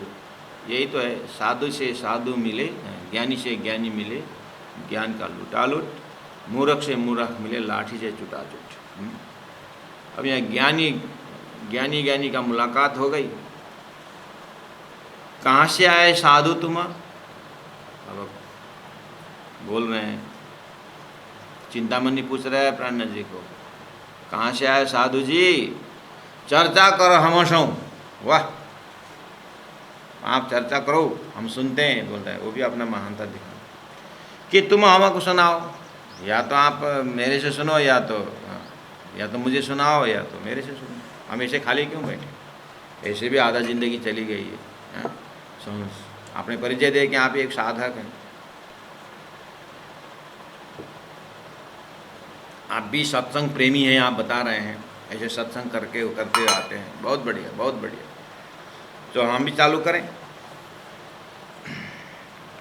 यही तो है, साधु से साधु मिले, ज्ञानी से ज्ञानी मिले, ज्ञान का लुटालुट, मूर्ख से मूर्ख मिले, लाठी से चुटाचुट। अब यहाँ ज्ञानी का मुलाकात हो गई। कहाँ से आए साधु तुम? अब बोल रहे हैं, चिंतामणि पूछ रहे हैं प्राण जी को, कहाँ से आए साधु जी? चर्चा करो हमसो। वाह, आप चर्चा करो हम सुनते हैं, बोल रहे हैं। वो भी अपना महानता दिखा कि तुम हमको सुनाओ, या तो आप मेरे से सुनो या तो मुझे सुनाओ या तो मेरे से सुनो। हम ऐसे खाली क्यों बैठे? ऐसे भी आधा जिंदगी चली गई है। आपने परिचय दे कि आप एक साधक हैं, आप भी सत्संग प्रेमी हैं, आप बता रहे हैं ऐसे सत्संग करते आते हैं। बहुत बढ़िया, बहुत बढ़िया। तो हम भी चालू करें।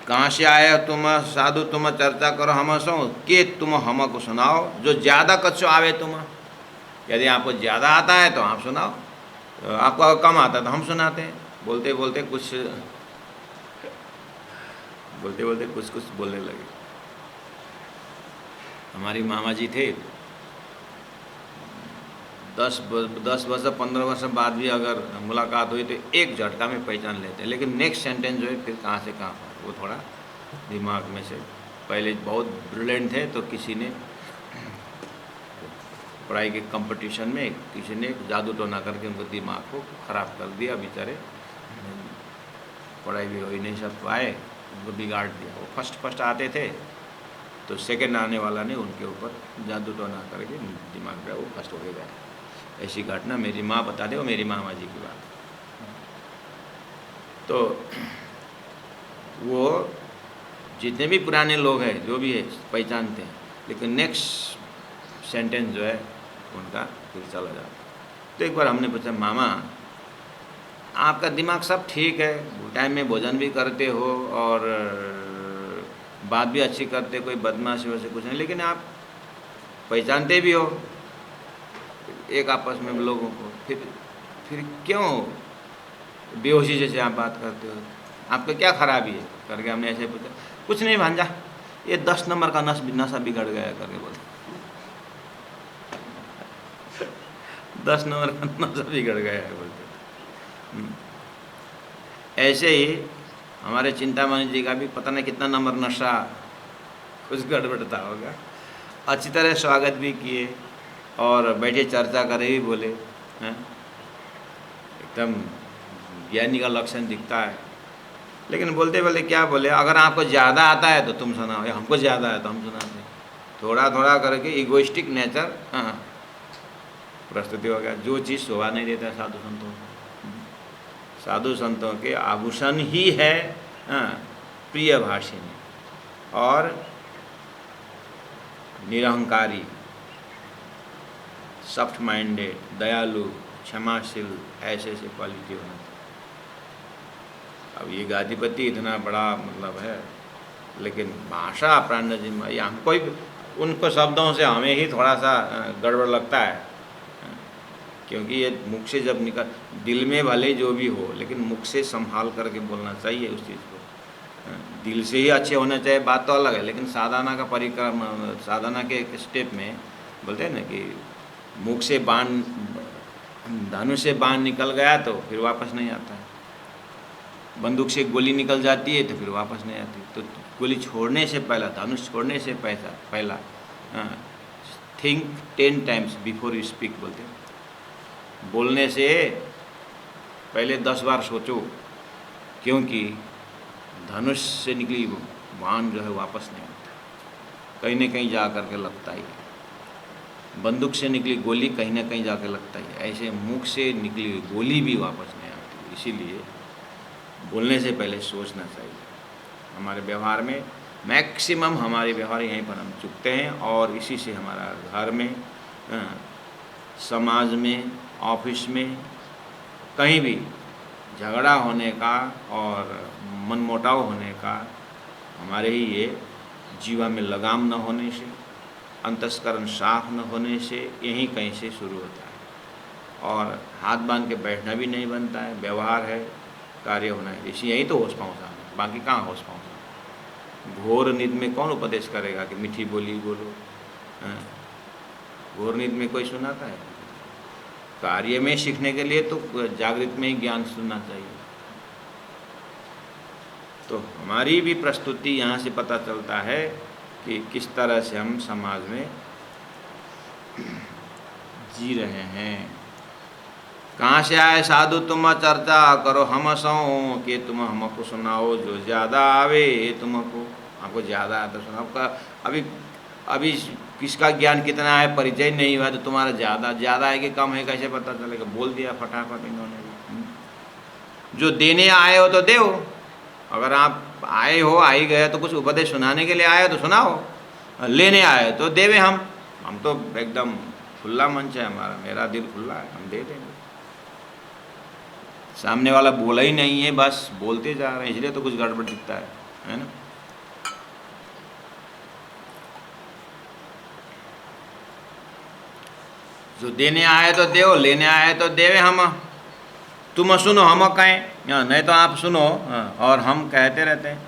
कहाँ से आए तुम साधु, तुम चर्चा करो हम सो के तुम हमको सुनाओ, जो ज़्यादा कच्चो आवे तुम। यदि आपको ज़्यादा आता है तो आप सुनाओ, तो आपको कम आता है तो हम सुनाते हैं। बोलते बोलते कुछ बोलने लगे। हमारी मामा जी थे, 10 वर्ष 15 वर्ष बाद भी अगर मुलाकात हुई तो एक झटका में पहचान लेते हैं, लेकिन नेक्स्ट सेंटेंस जो है फिर कहाँ से कहाँ वो थोड़ा दिमाग में से। पहले बहुत ब्रिलियंट थे तो किसी ने पढ़ाई के कंपटीशन में किसी ने जादू टोना करके उनको दिमाग को ख़राब कर दिया, बेचारे पढ़ाई भी हो ही नहीं सब पाए, उनको बिगाड़ दिया। वो फर्स्ट आते थे तो सेकंड आने वाला ने उनके ऊपर जादू टोना करके दिमाग में वो फर्स्ट हो गया। ऐसी घटना मेरी माँ बता दे, वो मेरी मामा जी की बात। तो वो जितने भी पुराने लोग हैं जो भी है पहचानते हैं, लेकिन नेक्स्ट सेंटेंस जो है उनका फिर चला जाता। तो एक बार हमने पूछा, मामा आपका दिमाग सब ठीक है, टाइम में भोजन भी करते हो और बात भी अच्छी करते, कोई बदमाशी वैसे कुछ नहीं, लेकिन आप पहचानते भी हो एक आपस में लोगों को, फिर क्यों बेहोशी जैसे आप बात करते हो? आपका क्या खराबी है करके हमने ऐसे पूछा। कुछ नहीं भांजा, ये 10 नंबर का नशा बिगड़ गया करके बोलते। 10 नंबर का नशा बिगड़ गया है बोलते। ऐसे ही हमारे चिंतामणि जी का भी पता नहीं कितना नंबर नशा कुछ गड़बड़ता होगा। अच्छी तरह स्वागत भी किए और बैठे चर्चा करे भी बोले, हैं एकदम ज्ञानी का लक्षण दिखता है। लेकिन बोलते बोले क्या बोले, अगर आपको ज़्यादा आता है तो तुम सुनाओ, या हमको ज़्यादा है तो हम सुनाते हैं। थोड़ा थोड़ा करके इगोइस्टिक नेचर प्रस्तुति हो गया। जो चीज़ शोभा नहीं देता है साधु संतों को, साधु संतों के आभूषण ही है प्रिय भाषिणी और निरहंकारी, सॉफ्ट माइंडेड, दयालु, क्षमाशील, ऐसे क्वालिटी होना। अब ये गादीपति इतना बड़ा मतलब है, लेकिन भाषा प्राण जी में हमको ही उनको शब्दों से हमें ही थोड़ा सा गड़बड़ लगता है, क्योंकि ये मुख से जब निकल, दिल में भले जो भी हो लेकिन मुख से संभाल करके बोलना चाहिए उस चीज़ को। दिल से ही अच्छे होना चाहिए, बात तो अलग है, लेकिन साधना का परिक्रमा, साधना के एक स्टेप में बोलते हैं ना कि मुख से बाण, धनुष से बाण निकल गया तो फिर वापस नहीं आता है, बंदूक से गोली निकल जाती है तो फिर वापस नहीं आती। तो गोली छोड़ने से पहला, धनुष छोड़ने से पहला think 10 times before you speak बोलते हैं। बोलने से पहले 10 बार सोचो, क्योंकि धनुष से निकली बाण जो है वापस नहीं आता, कहीं न कहीं जा कर के लगता ही है। बंदूक से निकली गोली कहीं न कहीं जाकर लगता ही है, ऐसे मुख से निकली गोली भी वापस नहीं आती। इसीलिए बोलने से पहले सोचना चाहिए। हमारे व्यवहार में मैक्सिमम हमारे व्यवहार यहीं पर हम चुकते हैं, और इसी से हमारा घर में, समाज में, ऑफिस में, कहीं भी झगड़ा होने का और मनमुटाव होने का, हमारे ही ये जीवा में लगाम न होने से, अंतस्करण साफ न होने से, यहीं कहीं से शुरू होता है। और हाथ बांध के बैठना भी नहीं बनता है, व्यवहार है, कार्य होना है, इसी यही तो होश पहुँचा है, बाकी कहाँ होश पहुँचा। घोर नींद में कौन उपदेश करेगा कि मीठी बोली बोलो? घोर नींद में कोई सुनाता है? कार्य में सीखने के लिए तो जागृत में ही ज्ञान सुनना चाहिए। तो हमारी भी प्रस्तुति यहाँ से पता चलता है कि किस तरह से हम समाज में जी रहे हैं। कहाँ से आए साधु तुम चर्चा करो हम सो, कि तुम हमको सुनाओ जो ज़्यादा आवे तुमको। आपको ज़्यादा आता सुना, आपका अभी किसका ज्ञान कितना है परिचय नहीं हुआ, तो तुम्हारा ज़्यादा है कि कम है कैसे पता चलेगा? बोल दिया फटाफट इन्होंने। जो देने आए हो तो दो, अगर आप आए हो, आ ही गए तो कुछ उपदेश सुनाने के लिए आए हो तो सुनाओ, लेने आए तो देवे। हम तो एकदम खुला मंच है हमारा, मेरा दिल खुला है, हम दे देंगे। सामने वाला बोला ही नहीं है, बस बोलते जा रहे हैं, इसलिए तो कुछ गड़बड़ दिखता है ना। जो देने आए तो दो, लेने आए तो देवे हम। तुम सुनो हम कहें, नहीं तो आप सुनो, और हम कहते रहते हैं।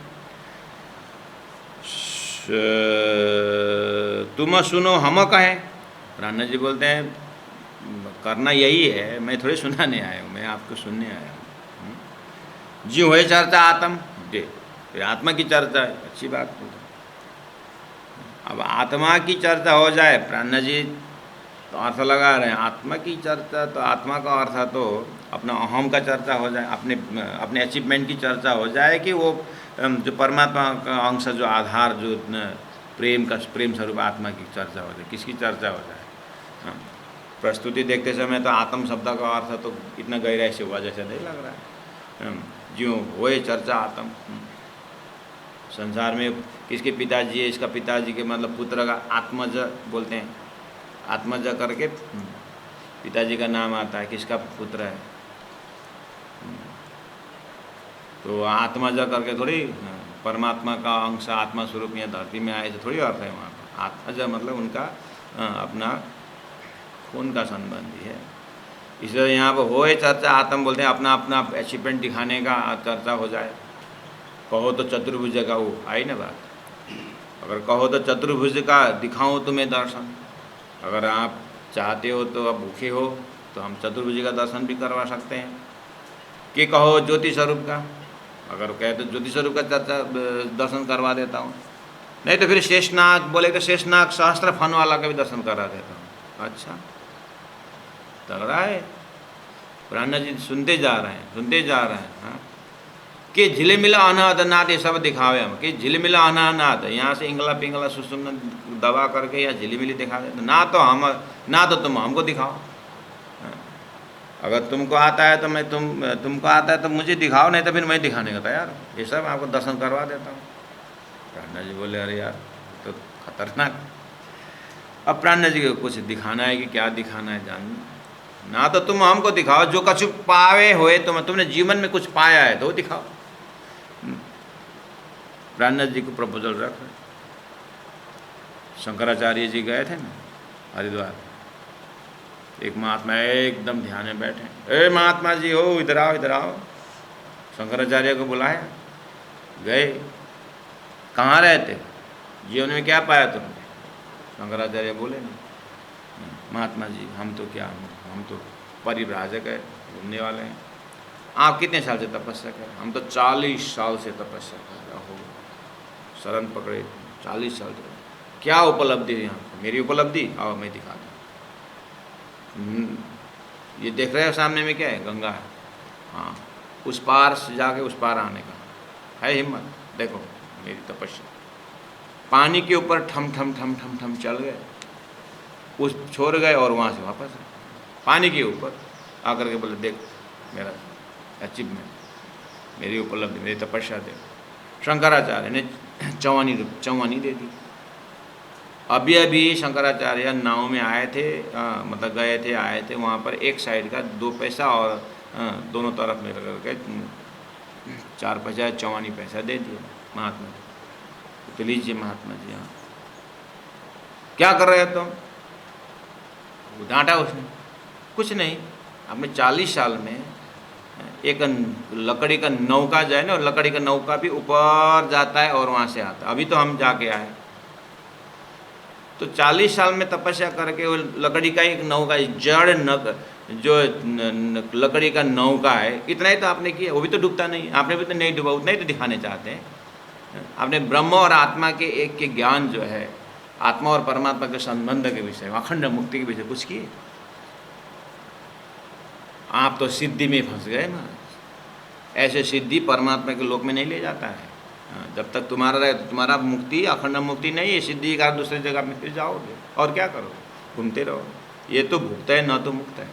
तुम सुनो हम कहें, राणा जी बोलते हैं करना यही है, मैं थोड़ी सुनाने आया हूँ, मैं आपको सुनने आया हूँ। जी हुए चर्चा आत्म दे, फिर आत्मा की चर्चा है, अच्छी बात है। अब आत्मा की चर्चा हो जाए, प्राणा जी तो अर्थ लगा रहे हैं आत्मा की चर्चा, तो आत्मा का अर्थ तो अपना अहम का चर्चा हो जाए, अपने अचीवमेंट की चर्चा हो जाए, कि वो जो परमात्मा का अंश, जो आधार, जो प्रेम स्वरूप आत्मा की चर्चा हो जाए, किसकी चर्चा हो जाए। प्रस्तुति देखते समय तो आत्म शब्द का अर्थ तो इतना गहराई से हुआ जैसे नहीं लग रहा है। ज्यों होए चर्चा आत्म, संसार में किसके पिताजी है, इसका पिताजी के मतलब पुत्र का आत्मज बोलते हैं, आत्मज करके पिताजी का नाम आता है, किसका पुत्र है। तो आत्मज करके थोड़ी परमात्मा का अंश आत्मा स्वरूप यहाँ धरती में आए तो थोड़ी अर्थ है वहाँ का। आत्मज मतलब उनका अपना खून का संबंधी है। इसलिए यहाँ पर होए चर्चा आत्म बोलते हैं, अपना अपना अचीवमेंट दिखाने का चर्चा हो जाए। कहो तो चतुर्भुज का वो आई ना बात, अगर कहो तो चतुर्भुज का दिखाऊं तुम्हें दर्शन, अगर आप चाहते हो तो आप भूखे हो तो हम चतुर्भुज का दर्शन भी करवा सकते हैं। कि कहो ज्योति स्वरूप का, अगर कहे तो ज्योति स्वरूप का चर्चा दर्शन करवा देता हूँ, नहीं तो फिर शेषनाग बोले तो शेषनाग सहस्त्र फन वाला का भी दर्शन करा देता हूँ। अच्छा तगड़ा है, प्राणा जी सुनते जा रहे हैं। हाँ कि झिलमिला अनाथ नाथ ये सब दिखावे हम, कि झिलमिला अनाथ यहाँ से इंगला पिंगला सुसुम दबा करके या झिलमिली दिखा दे, ना तो तुम हमको दिखाओ। अगर तुमको आता है तो मैं तुमको आता है तो मुझे दिखाओ, नहीं तो फिर मैं दिखाने का तैयार हूँ, ये सब आपको दर्शन करवा देता हूँ। प्राणा जी बोले अरे यार तो खतरनाक। अब प्राणा जी को कुछ दिखाना है कि क्या दिखाना है जान, ना तो तुम हमको दिखाओ, जो कुछ पावे हुए तुमने जीवन में कुछ पाया है तो दिखाओ। प्राणा जी को प्रपोजल रख, शंकराचार्य जी गए थे ना हरिद्वार, एक महात्मा एकदम ध्यान में बैठे, ए महात्मा जी हो इधर आओ। शंकराचार्य को बुलाया, गए, कहाँ रहते, जीवन में क्या पाया तुमने? शंकराचार्य बोले नहीं महात्मा जी हम तो क्या, हम तो परिव्राजक है, घूमने वाले हैं। आप कितने साल से तपस्या कर? हम तो 40 साल से तपस्या कर रहा हो, शरण पकड़े 40 साल से। क्या उपलब्धि है यहाँ? मेरी उपलब्धि आओ मैं दिखा दूँ। ये देख रहे हो सामने में क्या है? गंगा है। हाँ, उस पार से जाके उस पार आने का है हिम्मत। देखो मेरी तपस्या, पानी के ऊपर ठम ठम ठम ठम ठम चल गए, उस छोड़ गए और वहाँ से वापस आए, पानी के ऊपर आकर के बोले देख मेरा अचीवमेंट, मेरी उपलब्धि, मेरी तपस्या देख। शंकराचार्य ने चौवानी दे दी। अभी अभी शंकराचार्य नाव में आए थे, मतलब गए थे, आए थे, वहाँ पर एक साइड का 2 पैसा और दोनों तरफ में करके 4 पैसा 54 पैसा दे दिए महात्मा जी। तो लीजिए महात्मा जी, हाँ क्या कर रहे हो तुम? वो डांटा उसने, कुछ नहीं, आपने 40 साल में एक लकड़ी का नौका जो है ना, लकड़ी का नौका भी ऊपर जाता है और वहाँ से आता है, अभी तो हम जाके आए। तो 40 साल में तपस्या करके वो लकड़ी का एक नौका, जड़ जो लकड़ी का नौका है, इतना ही तो आपने किया, वो भी तो डूबता नहीं, आपने भी तो नहीं डूबा, उतना ही तो दिखाने चाहते हैं। आपने ब्रह्म और आत्मा के एक के ज्ञान जो है, आत्मा और परमात्मा के संबंध के विषय, अखंड मुक्ति के विषय कुछ किए? आप तो सिद्धि में फंस गए ना। ऐसे सिद्धि परमात्मा के लोक में नहीं ले जाता है। जब तक तुम्हारा रहे तो तुम्हारा मुक्ति अखंड मुक्ति नहीं है, सिद्धि का दूसरे जगह में फिर जाओगे और क्या करोगे, घूमते रहो। ये तो भुगता है ना, तो मुक्त है,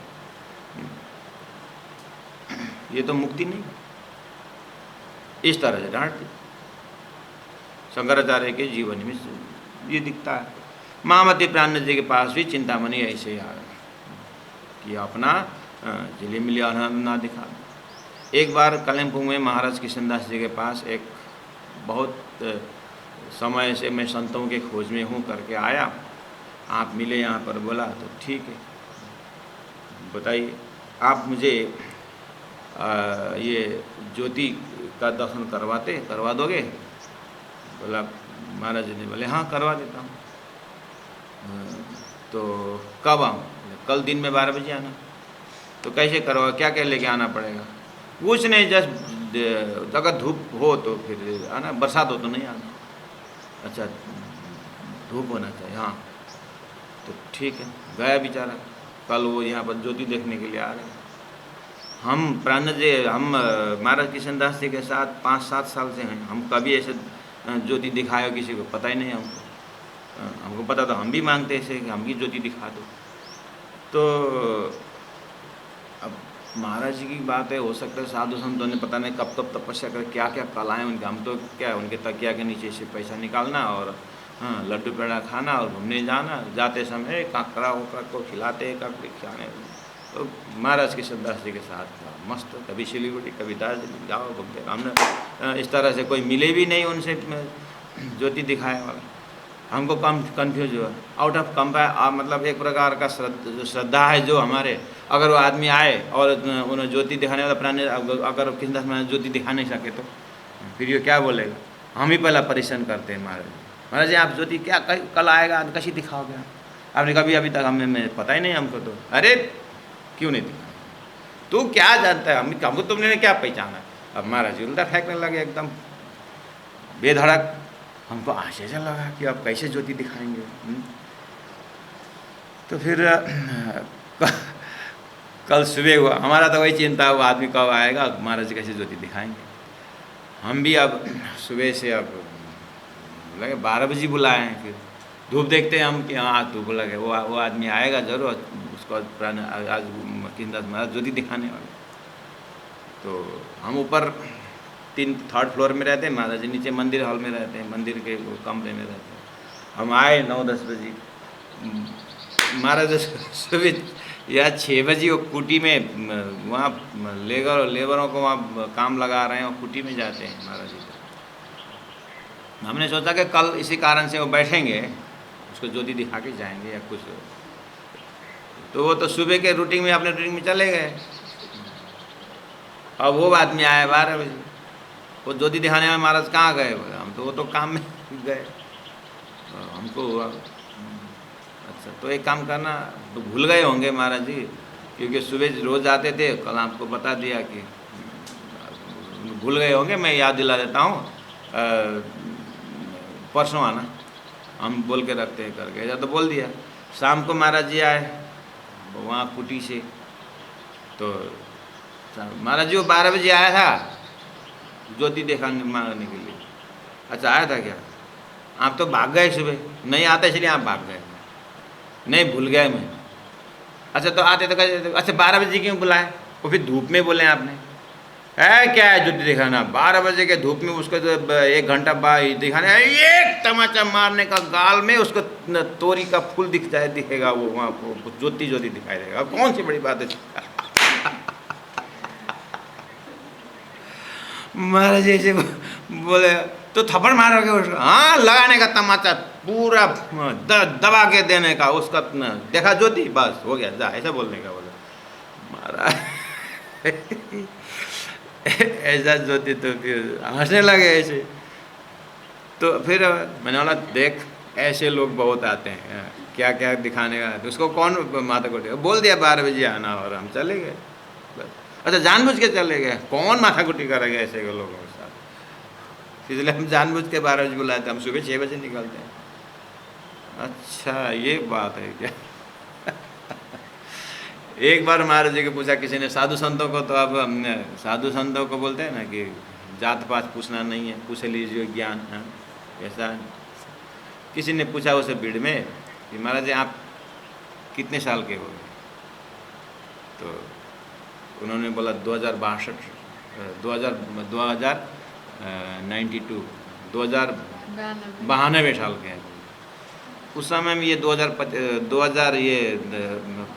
ये तो मुक्ति नहीं। इस तरह से डांट दी। शंकराचार्य के जीवन में ये दिखता है। महामती प्राण जी के पास भी चिंतामणि ऐसे ही आ गए कि अपना जिले मिले आनंद ना दिखा। एक बार कालिम्पोंग में महाराज कृष्णदास जी के पास एक बहुत समय से मैं संतों के खोज में हूँ करके आया, आप मिले यहाँ पर, बोला तो ठीक है बताइए, आप मुझे ये ज्योति का दर्शन करवा दोगे? बोला महाराज जी ने बोले हाँ करवा देता हूँ। तो कब आऊँ? कल दिन में 12 बजे आना। तो कैसे करवा, क्या क्या लेके आना पड़ेगा? कुछ नहीं, जस्ट अगर धूप हो तो फिर आना, बरसात हो तो नहीं आना। अच्छा धूप होना चाहिए, हाँ तो ठीक है। गया बेचारा, कल वो यहाँ पर ज्योति देखने के लिए आ रहे। हम प्राण जी, हम महाराज कृष्णदास जी के साथ 5-7 साल से हैं, हम कभी ऐसे ज्योति दिखाया किसी को पता ही नहीं हमको। हमको पता तो हम भी मांगते ऐसे कि हम भी ज्योति दिखा दो। तो अब महाराज जी की बात है, हो सकता है साधु संतों ने पता नहीं कब कब तपस्या कर क्या क्या कलाएं उनके, हम तो क्या उनके तकिया के नीचे से पैसा निकालना और हाँ लड्डू पेड़ा खाना और घूमने जाना, जाते समय काकरा वकरा को खिलाते, कभी खिलाने। तो महाराज कृष्णदास जी के साथ मस्त, कभी सिलीगुड़ी कभी दार्जिलिंग जाओ घूमते। हमने इस तरह से कोई मिले भी नहीं उनसे ज्योति दिखाने वाला। हमको कम कन्फ्यूज हुआ, आउट ऑफ मतलब एक प्रकार का श्रद्धा है जो हमारे, अगर वो आदमी आए और उन्हें ज्योति दिखाने वाला प्राणी अगर कृष्णदास महाराज ज्योति दिखा नहीं सके तो फिर ये क्या बोलेगा? हम ही पहला परेशान करते हैं महाराज जी आप ज्योति क्या कल आएगा, कैसी दिखाओगे? आपने कभी अभी तक हमें पता ही नहीं हमको। तो अरे क्यों नहीं दिखा, तू क्या जानता है, हमको तुमने क्या पहचाना? अब महाराज जी उल्टा फेंकने लगे एकदम बेधड़क। हमको आश्चर्य लगा कि अब कैसे ज्योति दिखाएंगे। तो फिर कल सुबह हुआ, हमारा तो वही चिंता हुआ आदमी कब आएगा, महाराज जी कैसे ज्योति दिखाएंगे। हम भी अब सुबह से अब लगे 12 बजे बुलाए हैं, फिर धूप देखते हैं हम कि हाँ धूप लगे, वो आदमी आएगा जरूर, उसको आज कृष्णदास महाराज ज्योति दिखाने वाले। तो हम ऊपर 3rd फ्लोर में रहते हैं, महाराज जी नीचे मंदिर हॉल में रहते हैं, मंदिर के कमरे में रहते हैं। हम आए 9-10 बजे, महाराज सुबह या 6 बजे वो कुटी में वहाँ लेबरों को वहाँ काम लगा रहे हैं और कुटी में जाते हैं महाराज जी। हमने सोचा कि कल इसी कारण से वो बैठेंगे, उसको ज्योति दिखा के जाएंगे या कुछ। तो वो तो सुबह के रूटीन में अपने रूटीन में चले गए। अब वो आदमी आया 12 बजे, वो ज्योति दिखाने में महाराज कहाँ गए? हम तो वो तो काम में गए। तो हमको हुआ अच्छा तो एक काम करना, तो भूल गए होंगे महाराज जी, क्योंकि सुबह रोज़ आते थे, कल आपको बता दिया कि भूल गए होंगे, मैं याद दिला देता हूँ, परसों आना, हम बोल के रखते हैं करके। ऐसा तो बोल दिया। शाम को महाराज जी आए वहाँ कुटी से, तो महाराज जी वो 12 बजे आया था ज्योति दिखाने मारने के लिए। अच्छा आया था क्या? आप तो भाग गए सुबह, नहीं आता इसलिए आप भाग गए। नहीं भूल गए मैं। अच्छा तो आते तो कहते, अच्छा 12 बजे क्यों बुलाए? वो फिर धूप में बोले आपने, है क्या है ज्योति दिखाना 12 बजे के धूप में? उसको तो 1 घंटा बाद दिखाने, एक तमाचा मारने का गाल में उसको तोरी का फूल दिख जाए, दिखेगा वो वहाँ ज्योति ज्योति दिखाई देगा। कौन सी बड़ी बात है? महाराज ऐसे बोले तो थप्पड़ मारोगे उसको? हाँ लगाने का तमाचा पूरा दबा के देने का, उसका देखा ज्योति बस हो गया जा, ऐसा बोलने का बोला महाराज। ऐसा ज्योति तो फिर हंसने लगे ऐसे। तो फिर मैंने बोला देख ऐसे लोग बहुत आते हैं, क्या क्या दिखाने का। तो उसको कौन माथा को बोल दिया 12 बजे आना और हम चले गए। अच्छा जानबूझ के चले गए, कौन माथा कुटी करेगा ऐसे के लोगों के साथ? इसलिए हम जानबूझ के 12 बजे बुलाते, हम सुबह 6 बजे निकलते हैं। अच्छा ये बात है क्या? एक बार महाराज जी को पूछा किसी ने, साधु संतों को तो अब साधु संतों को बोलते हैं ना कि जात पात पूछना नहीं है, पूछ लीजिए ज्ञान। हाँ ऐसा किसी ने पूछा उसे भीड़ में कि महाराज जी आप कितने साल के हो? तो उन्होंने बोला 2062 साल के हैं। उस समय में ये 2000 ये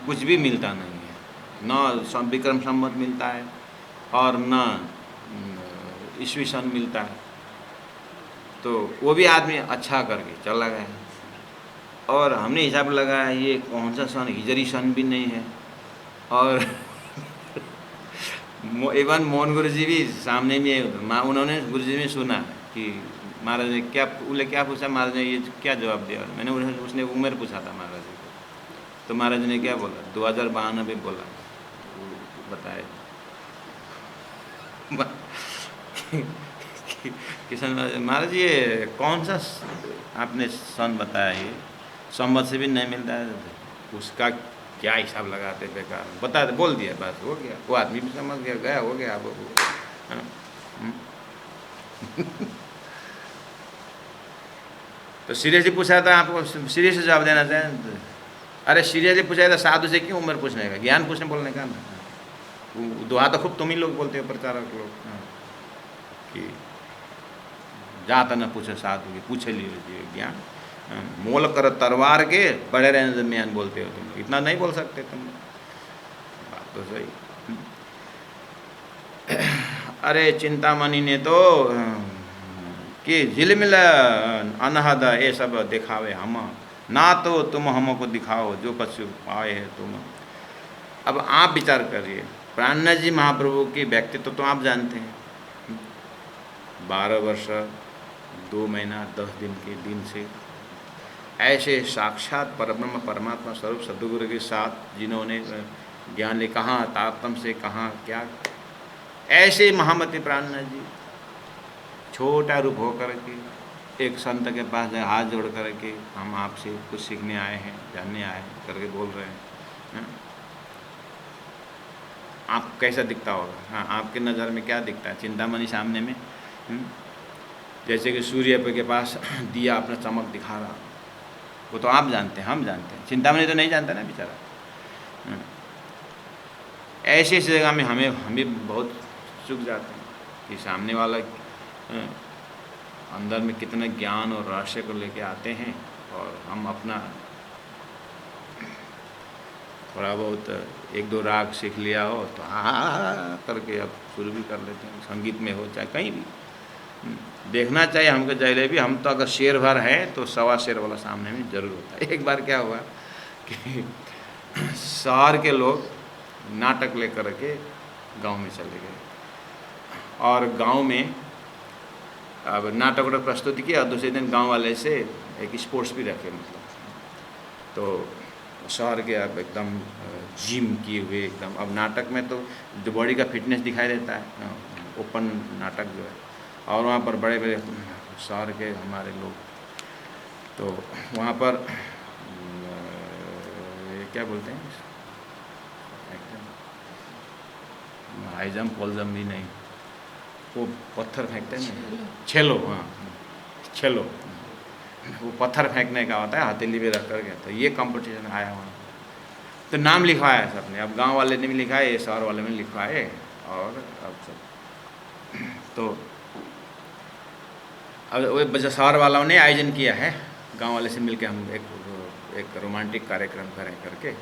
कुछ भी मिलता नहीं है, न विक्रम संवत मिलता है और न ईस्वी सन मिलता है। तो वो भी आदमी अच्छा करके चला गया, और हमने हिसाब लगाया ये कौन सा सन, हिजरी सन भी नहीं है। और इवन मोहन गुरु जी भी सामने में, उन्होंने गुरु जी ने सुना कि महाराज ने क्या, बोले क्या पूछा महाराज ने, ये क्या जवाब दिया? मैंने उसने उम्र पूछा था महाराज जी को, तो महाराज ने क्या बोला? 2092 बोला, बताए। किशन महाराज ये कौन सा आपने सन बताया? ये संवत से भी नहीं मिलता है, उसका क्या हिसाब लगाते बेकार, बता दे, बोल दिया बस हो गया। वो आदमी भी समझ गया, गया हो गया। अब तो सीरियसली पूछा था, आपको सीरियसली जवाब देना चाहिए। अरे सीरियसली पूछा था, साधु से क्यों उम्र पूछने का, ज्ञान पूछने बोलने का ना। दुआ तो खूब तुम ही लोग बोलते हो, प्रचारक लोग, कि जाता न पूछे साधु की, पूछे लीजिए ज्ञान। मोल कर तलवार के बड़े रहने दरमियान बोलते हो तुम, इतना नहीं बोल सकते तुम। बात तो सही। अरे चिंतामणि ने तो कि झिलमिल अनहद ये सब दिखावे हम, ना तो तुम हमको दिखाओ जो पशु आए हैं तुम। अब आप विचार करिए, प्राणनाथ जी महाप्रभु की व्यक्तित्व तो आप जानते हैं। 12 वर्ष 2 महीना 10 दिन के दिन से ऐसे साक्षात परब्रह्म परमात्मा स्वरूप सद्गुरु के साथ जिन्होंने ज्ञान ले, कहाँ तारतम्य से कहाँ क्या, ऐसे महामती प्राणनाथ जी छोटा रूप होकर के एक संत के पास हाथ जोड़ कर के हम आपसे कुछ सीखने आए हैं, जानने आए हैं करके बोल रहे हैं। आप कैसा दिखता होगा? हाँ आपके नज़र में क्या दिखता है? चिंतामणि सामने में जैसे कि सूर्य के पास दिया अपना चमक दिखा रहा, वो तो आप जानते हैं, हम जानते हैं, चिंतामणि तो नहीं जानता ना बेचारा। ऐसी जगह में हमें बहुत चुक जाते हैं कि सामने वाला अंदर में कितने ज्ञान और रहस्य को लेके आते हैं, और हम अपना थोड़ा बहुत 1-2 राग सीख लिया हो तो हाँ करके अब शुरू भी कर लेते हैं। संगीत में हो चाहे कहीं भी देखना चाहिए हमको जलेबी। हम तो अगर शेर भर है तो 1.25 शेर वाला सामने में जरूर होता है। एक बार क्या हुआ कि शहर के लोग नाटक लेकर के गांव में चले गए, और गांव में अब नाटक वाटक प्रस्तुति किया, और दूसरे दिन गांव वाले से एक स्पोर्ट्स भी रखे, मतलब तो शहर के अब एकदम जिम किए हुए एकदम। अब नाटक में तो जो बॉडी का फिटनेस दिखाई देता है, ओपन नाटक जो है, और वहाँ पर बड़े बड़े शहर के हमारे लोग, तो वहाँ पर क्या बोलते हैं हाई जंप पोल जंप भी नहीं, वो पत्थर फेंकते हैं ना, छेलो, हाँ छेलो, वो पत्थर फेंकने का होता है हथेली पे रख करके, तो ये कंपटीशन आया वहाँ। तो नाम लिखवाया है सबने, अब गांव वाले ने भी लिखा है, शहर वाले ने लिखवाए, और अब सब तो अब वो शहर वालों ने आयोजन किया है, गांव वाले से मिलके हम एक रोमांटिक कार्यक्रम करें करके,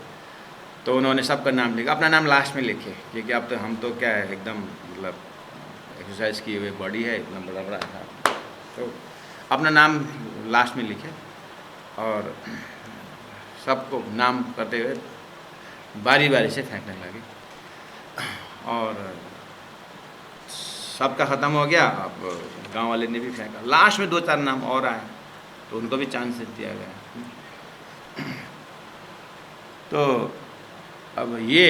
तो उन्होंने सबका नाम लिखा, अपना नाम लास्ट में लिखे, क्योंकि अब तो हम तो क्या है एकदम मतलब एक्सरसाइज की हुई बॉडी है, एकदम बड़ा बड़ा था, तो अपना नाम लास्ट में लिखे और सबको नाम करते हुए बारी बारी से फेंकने लगे, और सबका ख़त्म हो गया। अब गांव वाले ने भी फेंका, लास्ट में 2-4 नाम और आए तो उनको भी चांस दिया गया। तो अब ये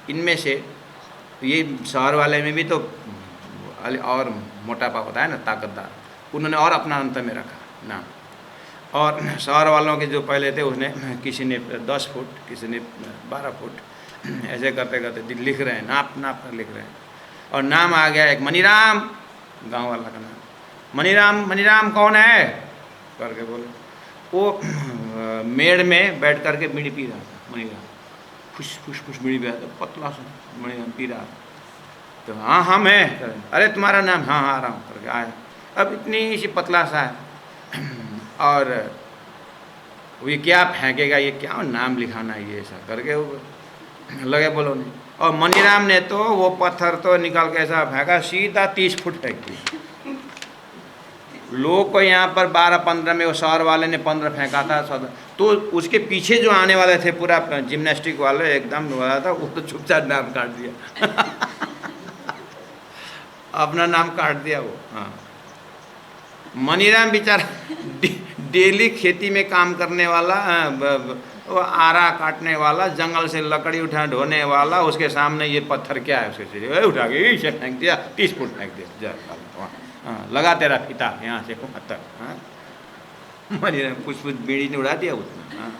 इनमें से ये शहर वाले में भी तो और मोटापा होता है ना, ताकतदार, उन्होंने और अपना अंत में रखा नाम, और शहर वालों के जो पहले थे उसने किसी ने 10 फुट, किसी ने 12 फुट, ऐसे करते करते लिख रहे हैं, नाप नाप कर लिख रहे हैं, और नाम आ गया एक मनीराम, गांव वाला का नाम, मनीराम, मनीराम कौन है करके बोले, वो मेड़ में बैठ करके बीड़ी पी रहा था मनीराम, खुश खुश खुश बीड़ी पी रहा था, पतला सा मनीराम पी रहा था, तो हाँ हम हैं, अरे तुम्हारा नाम, हाँ हाँ आ रहा हूँ करके आया, अब इतनी सी पतला सा है, और ये क्या फेंकेगा, ये क्या नाम लिखाना ये ऐसा करके वो लगे बोलो नहीं, और मनीराम ने तो वो पत्थर तो निकाल के ऐसा फेंका, सीधा 30 फुट फेंक दी। लोग को यहाँ पर 12-15 में, वो शहर वाले ने 15 फेंका था, तो उसके पीछे जो आने वाले थे पूरा जिम्नास्टिक वाले एकदम वाला था, वो तो चुपचाप नाम काट दिया अपना नाम काट दिया वो। हाँ, मनीराम बेचारा डेली खेती में काम करने वाला, वो आरा काटने वाला, जंगल से लकड़ी उठा ढोने वाला, उसके सामने ये पत्थर क्या है, उसके चलिए उठा के इसे फेंक दिया, 30 फुट फेंक दिया, हाँ लगा तेरा पिता यहाँ से पत्थर। हाँ, मनीराम कुछ बीड़ी ने उड़ा दिया उतना। हाँ,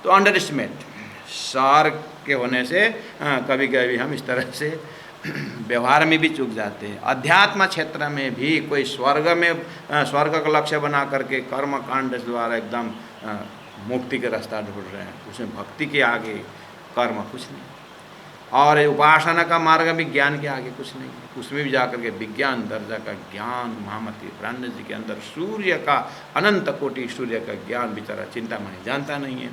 तो अंडर एस्टिमेट शहर के होने से कभी कभी हम इस तरह से व्यवहार में भी चूक जाते हैं। अध्यात्म क्षेत्र में भी कोई स्वर्ग का लक्ष्य बना करके कर्म कांड द्वारा एकदम मुक्ति का रास्ता ढूंढ रहे हैं, उसमें भक्ति के आगे कर्म कुछ नहीं, और उपासना का मार्ग भी ज्ञान के आगे कुछ नहीं, उसमें भी जाकर के विज्ञान दर्जा का ज्ञान, महामती प्राण जी के अंदर सूर्य का अनंत कोटि सूर्य का ज्ञान बेचारा चिंतामणि जानता नहीं है।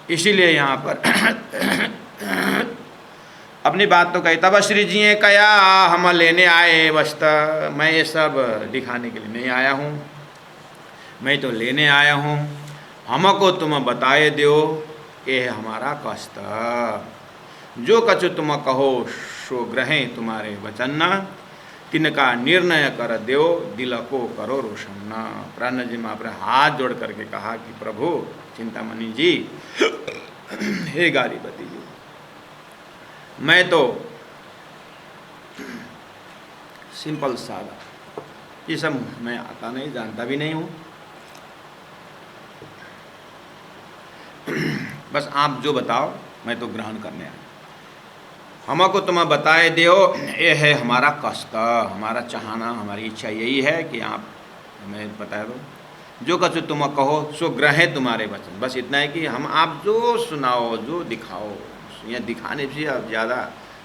इसीलिए यहाँ पर अपनी बात तो कही, तब श्री जी ने कहा हम लेने आए वस्त, मैं ये सब दिखाने के लिए नहीं आया हूँ, मैं तो लेने आया हूँ, हमको तुम बताए दो ये है हमारा कष्ट, जो कछु तुम कहो सो ग्रहें तुम्हारे वचन, तिनका निर्णय कर दो दिल को करो रोशन। प्राण जी महाप्रभु हाथ जोड़ करके कहा कि प्रभु चिंतामणि जी, हे गारीपति जी, मैं तो सिंपल सादा, ये सब मैं आता नहीं, जानता भी नहीं हूँ, बस आप जो बताओ मैं तो ग्रहण करने आया, हमको तुम बताए दो ये है हमारा कष्ट, हमारा चाहना, हमारी इच्छा यही है कि आप हमें बता दो, जो कछु तुम कहो सो ग्रहे तुम्हारे वचन, बस इतना है कि हम आप जो सुनाओ, जो दिखाओ, या दिखाने से ज़्यादा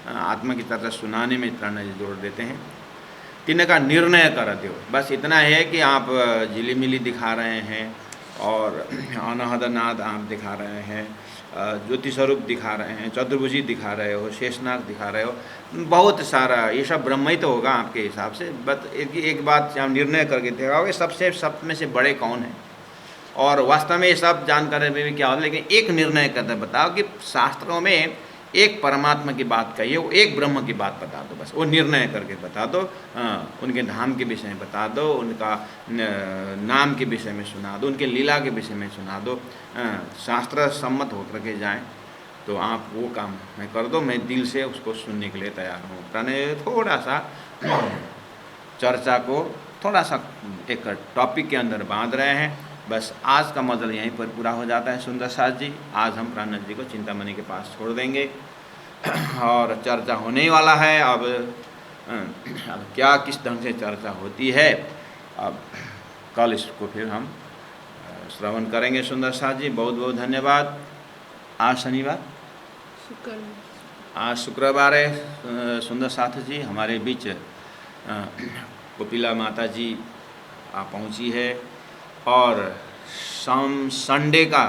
आत्मा की तरह सुनाने में इतना जोड़ देते हैं, तिनका निर्णय कर दो, बस इतना है कि आप झिलीमिली दिखा रहे हैं, और अनहदनाद आप दिखा रहे हैं, ज्योति स्वरूप दिखा रहे हैं, चतुर्भुजी दिखा रहे हो, शेषनाग दिखा रहे हो, बहुत सारा, ये सब ब्रह्म ही तो होगा आपके हिसाब से, बस एक बात आप निर्णय करके दिखाओगे सबसे सब में से बड़े कौन हैं, और वास्तव में ये सब जानकारी में भी क्या होता है, लेकिन एक निर्णय करते बताओ कि शास्त्रों में एक परमात्मा की बात कहिए, वो एक ब्रह्म की बात बता दो, बस वो निर्णय करके बता दो, उनके धाम के विषय में बता दो, उनका नाम के विषय में सुना दो, उनके लीला के विषय में सुना दो, शास्त्र सम्मत होकर के जाएं, तो आप वो काम मैं कर दो, मैं दिल से उसको सुनने के लिए तैयार हूँ। कहने थोड़ा सा चर्चा को थोड़ा सा एक टॉपिक के अंदर बांध रहे हैं, बस आज का मॉडल यहीं पर पूरा हो जाता है। सुंदर साथ जी, आज हम प्राणनाथ जी को चिंतामणि के पास छोड़ देंगे, और चर्चा होने ही वाला है। अब क्या किस ढंग से चर्चा होती है, अब कल इसको फिर हम श्रवण करेंगे। सुंदर साथ जी बहुत बहुत धन्यवाद। आज शनिवार, आज शुक्रवार है। सुंदर साथ जी हमारे बीच कोपिला माता जी आ पहुंची है और संडे का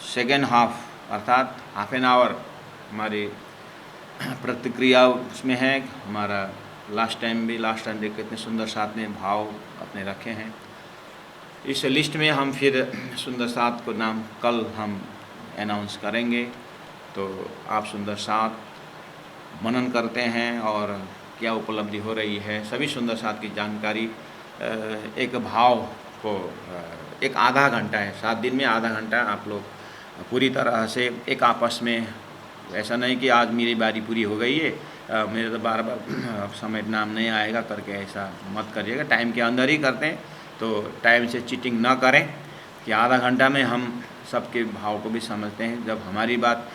सेकेंड हाफ अर्थात हाफ एन आवर हमारी प्रतिक्रिया उसमें है। हमारा लास्ट टाइम देख कितने सुंदर साथ ने भाव अपने रखे हैं। इस लिस्ट में हम फिर सुंदर साथ को नाम कल हम अनाउंस करेंगे। तो आप सुंदर साथ मनन करते हैं और क्या उपलब्धि हो रही है, सभी सुंदर साथ की जानकारी एक भाव को एक आधा घंटा है, 7 दिन में आधा घंटा आप लोग पूरी तरह से एक आपस में, ऐसा नहीं कि आज मेरी बारी पूरी हो गई है मेरे तो बार बार समय नाम नहीं आएगा करके ऐसा मत करिएगा। टाइम के अंदर ही करते हैं तो टाइम से चीटिंग ना करें कि आधा घंटा में हम सबके भाव को भी समझते हैं। जब हमारी बात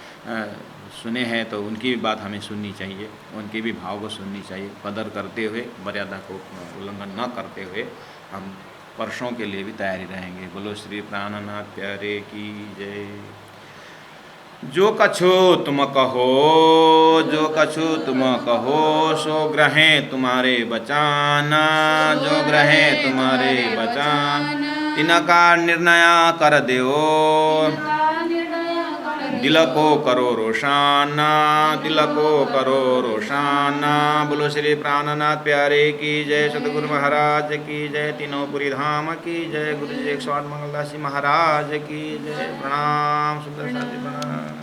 सुने हैं तो उनकी भी बात हमें सुननी चाहिए, उनके भी भाव को सुननी चाहिए। कदर करते हुए, मर्यादा को उल्लंघन न करते हुए हम वर्षों के लिए भी तैयारी रहेंगे। बोलो श्री प्राणनाथ प्यारे की जय। जो कछु तुम कहो, जो कछु तुम कहो, सो ग्रहें तुम्हारे बचाना, जो ग्रहें तुम्हारे बचाना, तिनका निर्णय कर देओ, दिल को करो रोशाना, दिल को करो रोशाना। बोलो श्री प्राणनाथ प्यारे की जय, सतगुरु महाराज की जय, तीनों पुरी धाम की जय, गुरु जी 108 मंगलदास जी महाराज की जय। प्रणाम सुंदर साथी, प्रणाम।